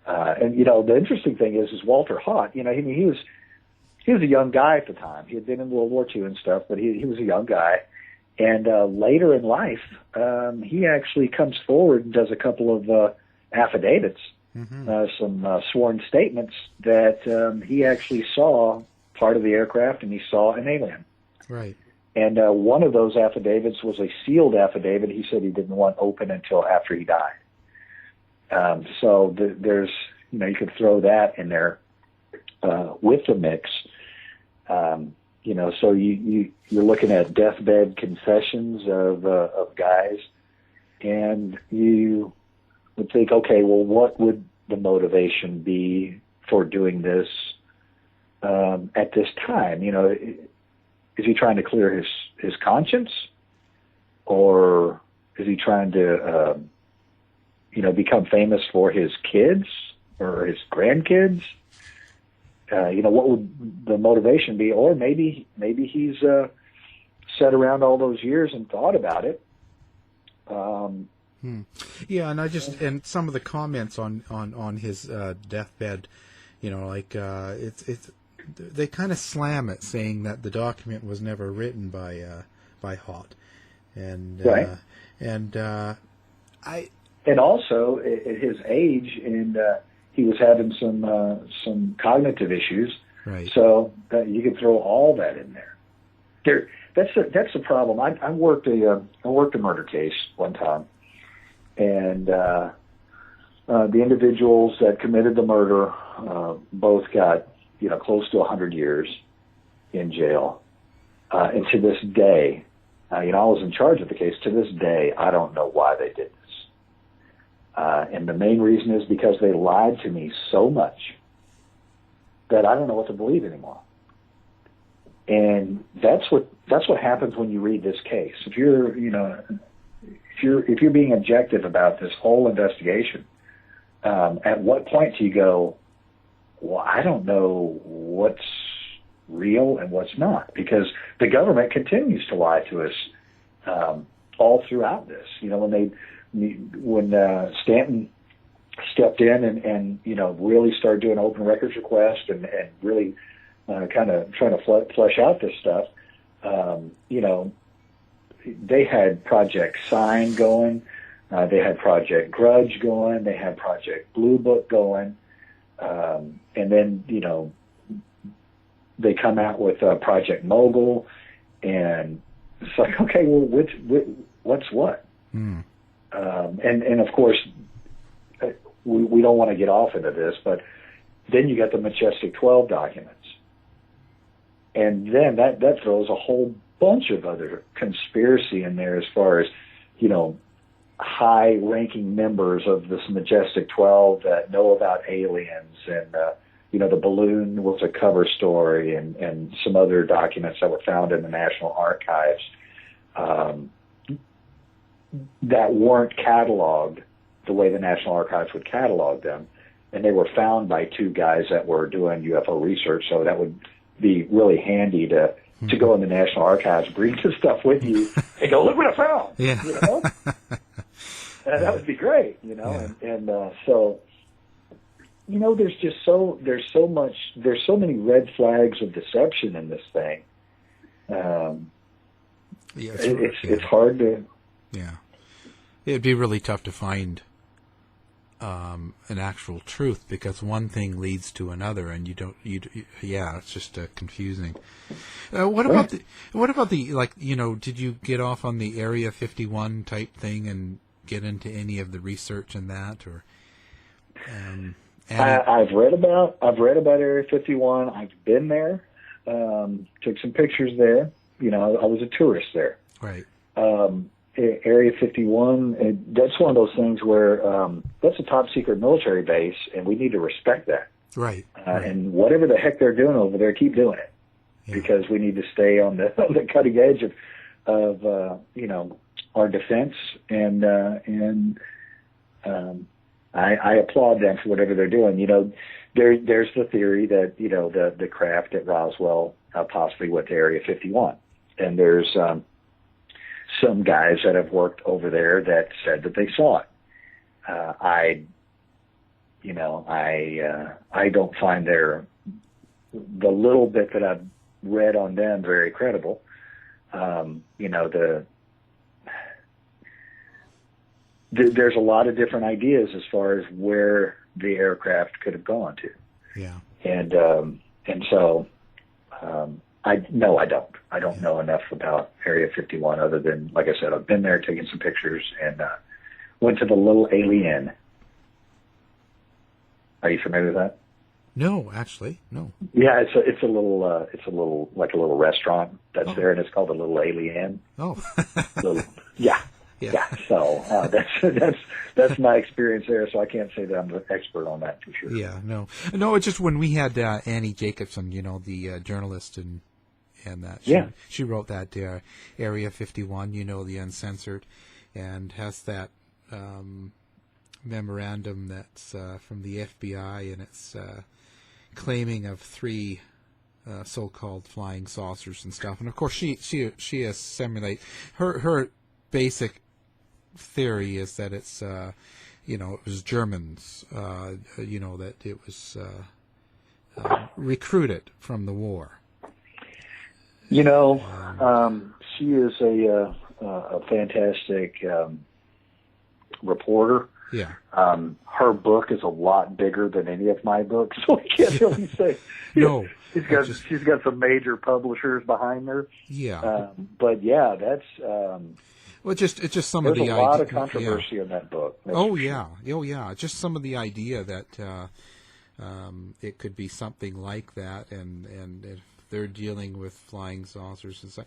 And the interesting thing is Walter Hott. He was a young guy at the time. He had been in World War II and stuff, but he was a young guy. And later in life, he actually comes forward and does a couple of affidavits, some sworn statements that he actually saw part of the aircraft and he saw an alien. Right. And one of those affidavits was a sealed affidavit. He said he didn't want open until after he died. So there's, you could throw that in there with the mix. So you're looking at deathbed confessions of guys, and you would think, okay, well, what would the motivation be for doing this at this time? Is he trying to clear his conscience, or is he trying to become famous for his kids or his grandkids? What would the motivation be? Or maybe he's sat around all those years and thought about it. Yeah, and some of the comments on his deathbed, it's they kind of slam it, saying that the document was never written by Hott, and right. And also at his age, and he was having some cognitive issues. Right. So you could throw all that in there. That's the problem. I worked a murder case one time, and the individuals that committed the murder both got close to 100 years in jail. And to this day, I was in charge of the case. To this day, I don't know why they did this. And the main reason is because they lied to me so much that I don't know what to believe anymore. And that's what happens when you read this case. If you're being objective about this whole investigation, at what point do you go, I don't know what's real and what's not, because the government continues to lie to us all throughout this. You know, when Stanton stepped in and really started doing open records requests and really kind of trying to flesh out this stuff, they had Project Sign going, they had Project Grudge going, they had Project Blue Book going, and then they come out with Project Mogul, and it's like, okay, well, what's what? And of course, we don't want to get off into this, but then you got the Majestic 12 documents, and then that throws a whole bunch of other conspiracy in there, as far as high-ranking members of this Majestic 12 that know about aliens, and the balloon was a cover story, and some other documents that were found in the National Archives that weren't cataloged the way the National Archives would catalog them, and they were found by two guys that were doing UFO research. So that would be really handy to go in the National Archives, bring this stuff with you, and go, look what I found. Yeah. And that would be great, Yeah. And so there's so many red flags of deception in this thing. It's hard to. Yeah, it'd be really tough to find an actual truth, because one thing leads to another, and it's just confusing. What about did you get off on the Area 51 type thing and get into any of the research in that, or? I've read about Area 51. I've been there, took some pictures there. I was a tourist there. Right. Area 51, that's one of those things where that's a top secret military base, and we need to respect that. Right. And whatever the heck they're doing over there, keep doing it, because we need to stay on the cutting edge of our defense, and I applaud them for whatever they're doing. There's the theory that the craft at Roswell possibly went to Area 51, and there's some guys that have worked over there that said that they saw it. I don't find the little bit that I've read on them very credible. There's a lot of different ideas as far as where the aircraft could have gone to. Yeah. And so I don't know enough about Area 51, other than, like I said, I've been there, taking some pictures, and went to the Little Alien. Are you familiar with that? No, actually, no. Yeah, it's a little like a little restaurant that's there, and it's called the Little Alien. Oh. Yeah. So that's my experience there. So I can't say that I'm an expert on that for sure. Yeah, no. It's just when we had Annie Jacobson, the journalist, and that she wrote that Area 51, the uncensored, and has that memorandum that's from the FBI, and it's claiming of 3 so-called flying saucers and stuff. And of course, she has simulated her basic theory is that it's it was Germans, that it was recruited from the war. She is a fantastic reporter. Yeah. Her book is a lot bigger than any of my books, so I can't really say. No. She's got some major publishers behind her. Yeah. But yeah, that's. It's just some of the ideas. There's a lot of controversy in that book. Just some of the idea that it could be something like that, and if they're dealing with flying saucers and stuff,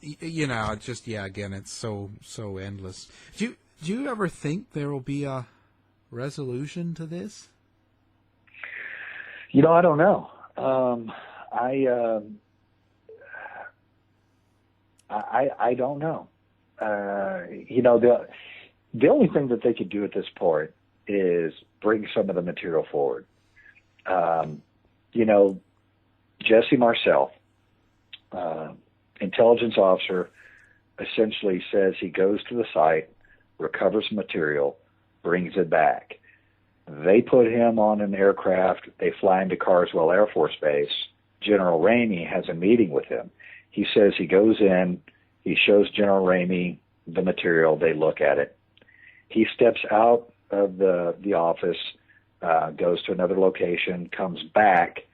again, it's so endless. Do you ever think there will be a resolution to this? I don't know. I don't know. The only thing that they could do at this point is bring some of the material forward. Jesse Marcel, intelligence officer, essentially says he goes to the site, recovers material, brings it back. They put him on an aircraft. They fly him to Carswell Air Force Base. General Ramey has a meeting with him. He says he goes in, he shows General Ramey the material, they look at it. He steps out of the office, goes to another location, comes back,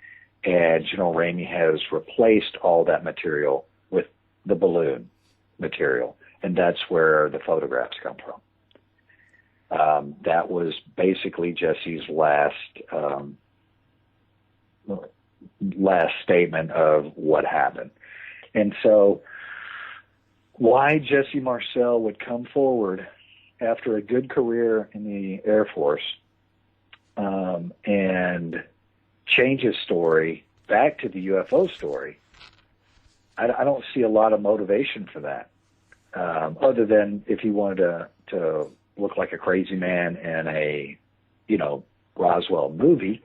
and General Ramey has replaced all that material with the balloon material, and that's where the photographs come from. That was basically Jesse's last statement of what happened. And so why Jesse Marcel would come forward after a good career in the Air Force and change his story back to the UFO story, I don't see a lot of motivation for that, other than if he wanted to look like a crazy man in a, Roswell movie.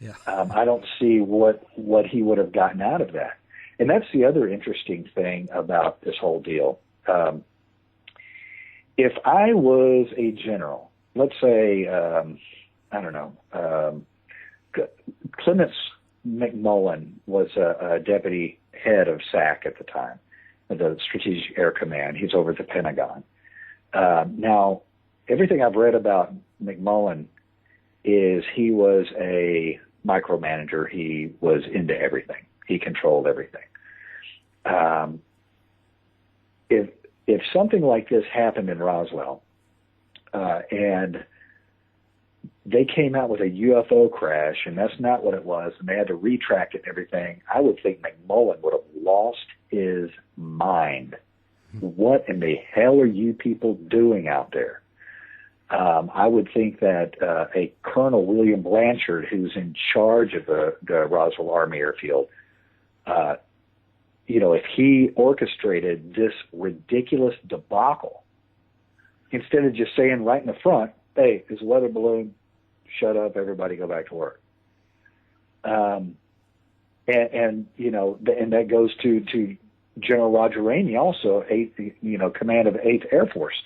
Yeah. I don't see what he would have gotten out of that. And that's the other interesting thing about this whole deal. If I was a general, let's say, Clements McMullen was a deputy head of SAC at the time, the Strategic Air Command. He's over at the Pentagon. Now, everything I've read about McMullen is he was a micromanager. He was into everything. He controlled everything. If something like this happened in Roswell, and they came out with a UFO crash, and that's not what it was, and they had to retract it and everything, I would think McMullen would have lost his mind. What in the hell are you people doing out there? I would think that a Colonel William Blanchard, who's in charge of the Roswell Army Airfield, if he orchestrated this ridiculous debacle, instead of just saying right in the front, hey, it's a weather balloon, shut up, everybody go back to work. And that goes to General Roger Ramey, also command of 8th Air Force,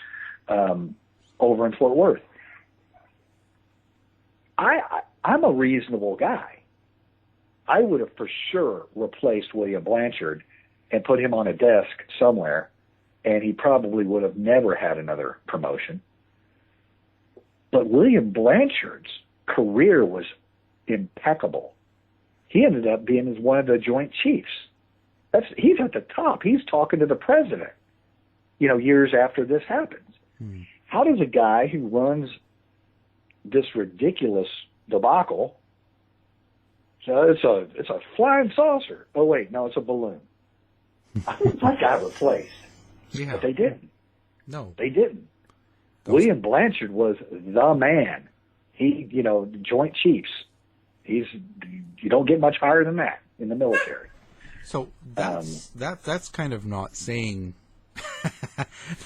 over in Fort Worth. I'm a reasonable guy. I would have for sure replaced William Blanchard and put him on a desk somewhere, and he probably would have never had another promotion. But William Blanchard's career was impeccable. He ended up being one of the Joint Chiefs. He's at the top. He's talking to the president, years after this happens. How does a guy who runs this ridiculous debacle say it's a flying saucer? Oh wait, no, it's a balloon. I think that got replaced. Yeah. But they didn't. No. They didn't. William Blanchard was the man. He, Joint Chiefs. You don't get much higher than that in the military. So that's kind of not saying.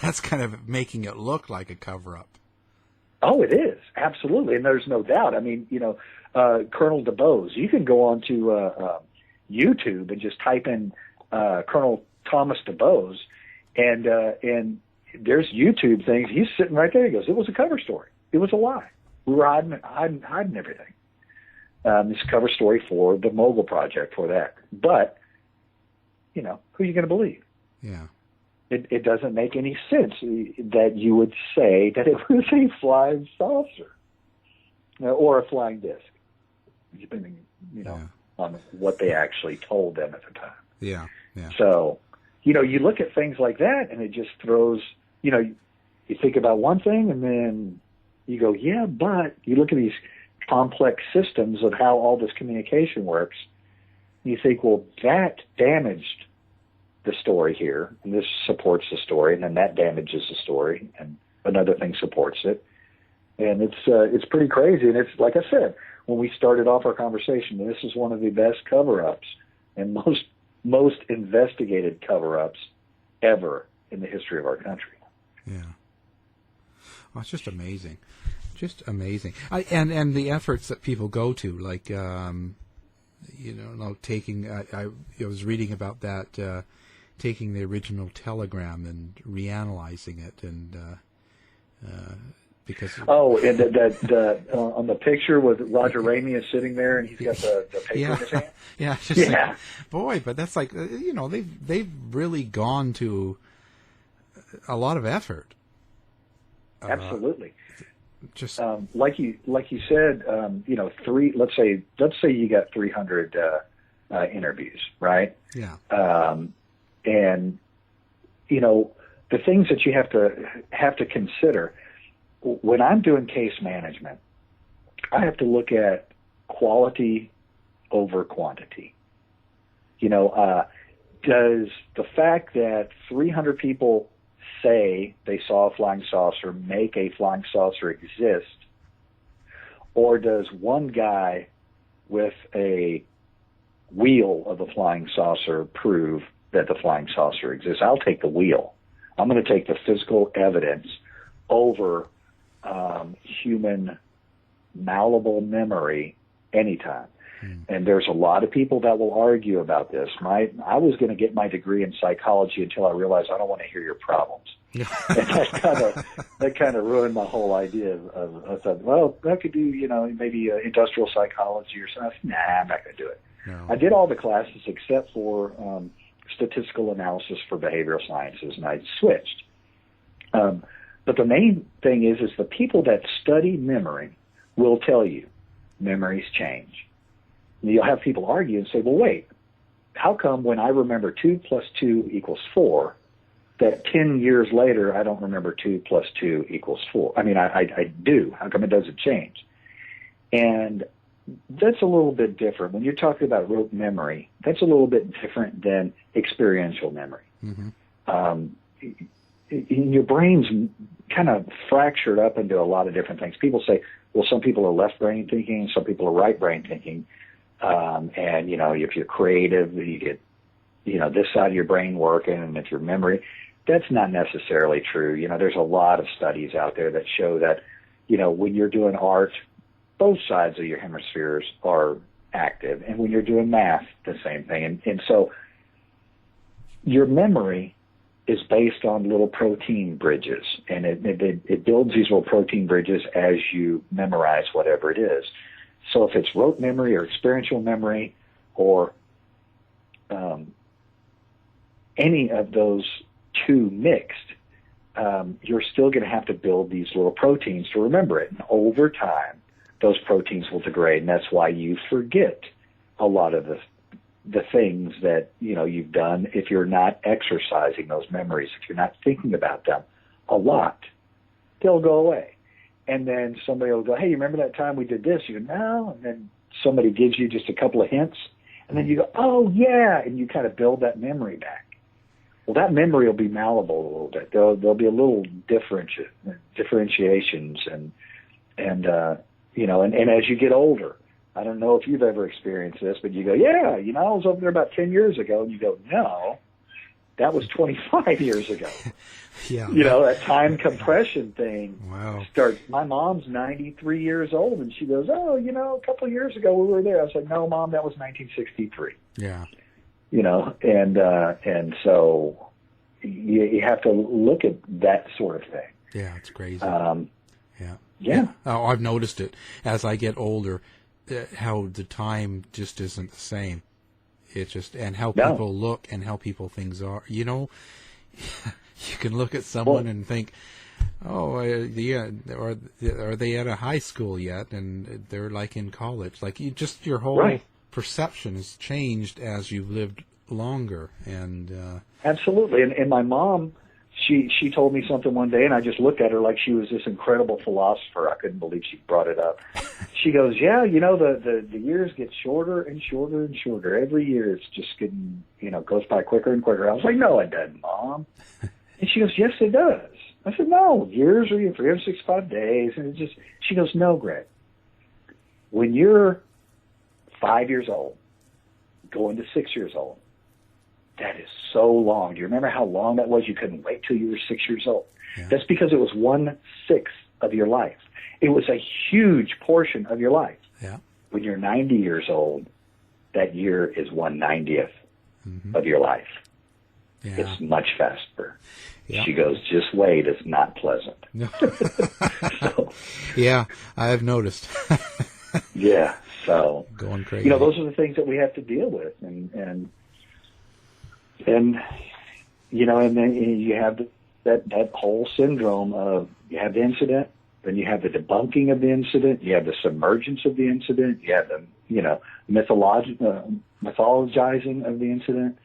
That's kind of making it look like a cover-up. Oh, it is, absolutely, and there's no doubt. I mean, Colonel DuBose. You can go on to YouTube and just type in Colonel Thomas DuBose, and there's YouTube things. He's sitting right there. He goes, "It was a cover story. It was a lie. We were hiding everything." This cover story for the Mogul Project for that. But who are you going to believe? Yeah. It doesn't make any sense that you would say that it was a flying saucer or a flying disc, depending, on what they actually told them at the time. Yeah, yeah. So, you look at things like that, and it just throws, you think about one thing, and then you go, yeah, but you look at these complex systems of how all this communication works, and you think, well, that damaged the story here, and this supports the story, and then that damages the story, and another thing supports it, and it's pretty crazy. And it's like I said when we started off our conversation, this is one of the best cover-ups and most investigated cover-ups ever in the history of our country. Yeah, well, it's just amazing, just amazing. And the efforts that people go to, like taking. I was reading about that, taking the original telegram and reanalyzing it, and because and that on the picture with Roger Ramey is sitting there and he's got the paper in his hand. Yeah, like, boy, but that's like they've really gone to a lot of effort. Absolutely. Just like you said, let's say you got 300 interviews, right? Yeah. And the things that you have to consider when I'm doing case management, I have to look at quality over quantity. Does the fact that 300 people say they saw a flying saucer make a flying saucer exist, or does one guy with a wheel of a flying saucer prove that the flying saucer exists? I'll take the wheel. I'm going to take the physical evidence over human malleable memory anytime. And there's a lot of people that will argue about this. I was going to get my degree in psychology until I realized I don't want to hear your problems. And that kind of ruined my whole idea of I thought, well, I could do, maybe industrial psychology or something. Nah, I'm not going to do it. No. I did all the classes except for statistical analysis for behavioral sciences, and I switched. But the main thing is the people that study memory will tell you memories change. And you'll have people argue and say, well, wait, how come when I remember 2 + 2 = 4, that 10 years later I don't remember 2 + 2 = 4? I mean, I do. How come it doesn't change? And that's a little bit different. When you're talking about rote memory, that's a little bit different than experiential memory. Mm-hmm. Your brain's kind of fractured up into a lot of different things. People say, well, some people are left brain thinking, some people are right brain thinking. And, if you're creative, you get, this side of your brain working, and if your memory, that's not necessarily true. There's a lot of studies out there that show that, when you're doing art, both sides of your hemispheres are active. And when you're doing math, the same thing. And so your memory is based on little protein bridges, and it builds these little protein bridges as you memorize whatever it is. So if it's rote memory or experiential memory or any of those two mixed, you're still going to have to build these little proteins to remember it. And over time, those proteins will degrade, and that's why you forget a lot of the things that you've done if you're not exercising those memories, if you're not thinking about them a lot. They'll go away. And then somebody will go, hey, you remember that time we did this? You go, no. And then somebody gives you just a couple of hints. And then you go, oh, yeah. And you kind of build that memory back. Well, that memory will be malleable a little bit. There'll be a little differentiations. And as you get older, I don't know if you've ever experienced this, but you go, yeah, I was over there about 10 years ago. And you go, no, that was 25 years ago. Yeah. That time compression thing. Wow. My mom's 93 years old, and she goes, oh, a couple of years ago we were there. I was like, no, Mom, that was 1963. Yeah. And so you have to look at that sort of thing. Yeah, it's crazy. Yeah. Oh, I've noticed it as I get older, how the time just isn't the same. It's just, and how people look and how things are. You can look at someone and think, oh, yeah, are they at a high school yet? And they're like in college. Like your whole perception has changed as you've lived longer. And absolutely. And my mom, she told me something one day, and I just looked at her like she was this incredible philosopher. I couldn't believe she brought it up. She goes, yeah, the years get shorter and shorter and shorter. Every year it's just getting, goes by quicker and quicker. I was like, no, it doesn't, Mom. And she goes, yes, it does. I said, no, years are 365 days. And she goes, no, Greg. When you're 5 years old, going to 6 years old, that is so long. Do you remember how long that was? You couldn't wait till you were 6 years old. Yeah. That's because it was 1/6 of your life. It was a huge portion of your life. Yeah. When you're 90 years old, that year is 1/90th of your life. Yeah. It's much faster. Yeah. She goes, just wait, it's not pleasant. No. So, Yeah, I have noticed. yeah, so Going crazy. you know, those are the things that we have to deal with, and you know, and then you have that whole syndrome of, you have the incident, then you have the debunking of the incident, you have the submergence of the incident, you have the, you know, mythologizing of the incident,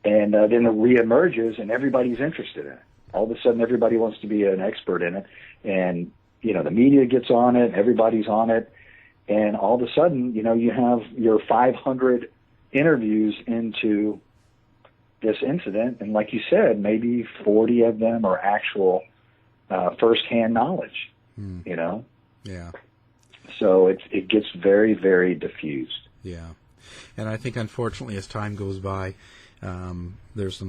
and then it reemerges and everybody's interested in it. All of a sudden everybody wants to be an expert in it, and, you know, the media gets on it, everybody's on it, and all of a sudden, you know, you have your 500 interviews into this incident, and like you said, maybe 40 of them are actual first-hand knowledge, you know? Yeah. So it gets very, very diffused. Yeah. And I think, unfortunately, as time goes by, there's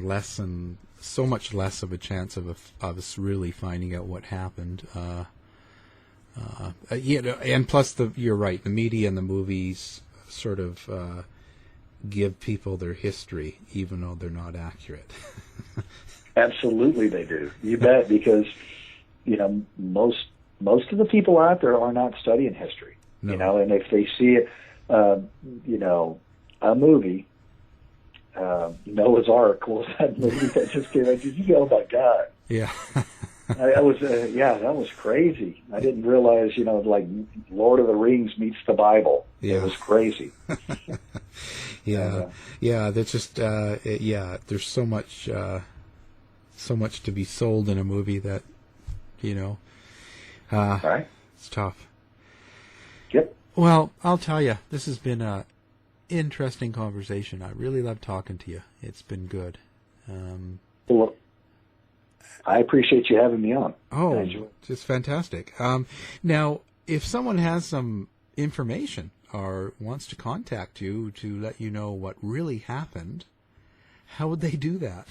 so much less of a chance of us really finding out what happened. You know, and plus, you're right, the media and the movies sort of give people their history, even though they're not accurate. Absolutely, they do. You bet, because you know, most of the people out there are not studying history. No. You know, and if they see it, you know, a movie, Noah's Ark was that movie that just came out. Did you go, oh my God? Yeah. That was crazy. I didn't realize, you know, like Lord of the Rings meets the Bible. Yeah. It was crazy. Yeah. That's just there's so much to be sold in a movie that, you know, Right? It's tough. Yep. Well, I'll tell you, this has been a interesting conversation. I really love talking to you. It's been good. Well, I appreciate you having me on. Oh, just fantastic. Now, if someone has some information or wants to contact you to let you know what really happened, how would they do that?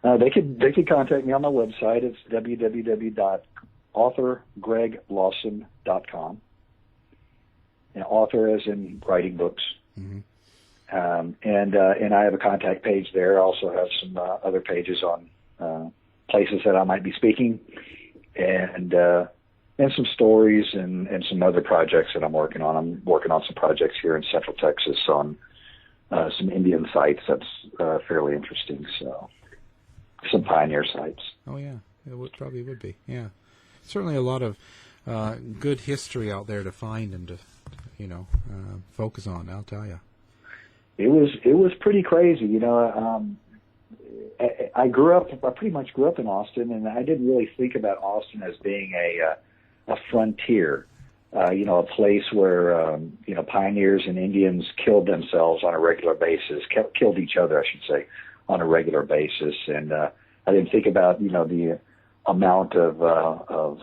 They could contact me on my website. It's www.authorgreglawson.com. And author as in writing books. Mm-hmm. And I have a contact page there. I also have some other pages on places that I might be speaking, and some stories and some other projects that I'm working on. I'm working on some projects here in Central Texas on some Indian sites that's fairly interesting. So some pioneer sites. Oh yeah, it probably would be. Yeah, certainly a lot of good history out there to find and to focus on. I'll tell you. It was pretty crazy, you know. I pretty much grew up in Austin, and I didn't really think about Austin as being a frontier, a place where pioneers and Indians killed themselves on a regular basis, killed each other, I should say, on a regular basis, and I didn't think about the amount of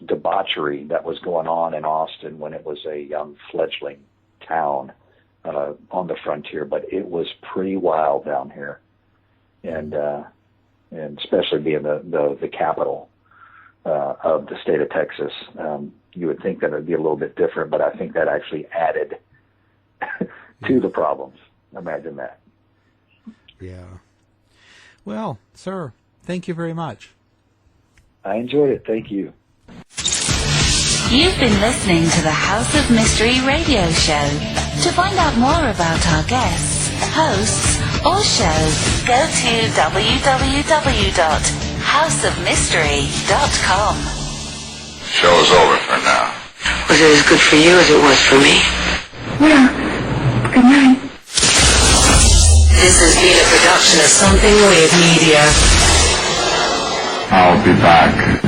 debauchery that was going on in Austin when it was a young fledgling town on the frontier. But it was pretty wild down here, and especially being the capital of the state of Texas. You would think that it would be a little bit different, but I think that actually added to the problems. Imagine that. Yeah. Well, sir, thank you very much. I enjoyed it. Thank you. You've been listening to the House of Mystery radio show. To find out more about our guests, hosts, or shows, go to www.houseofmystery.com. Show's over for now. Was it as good for you as it was for me? Well, good night. This has been a production of Something Weird Media. I'll be back.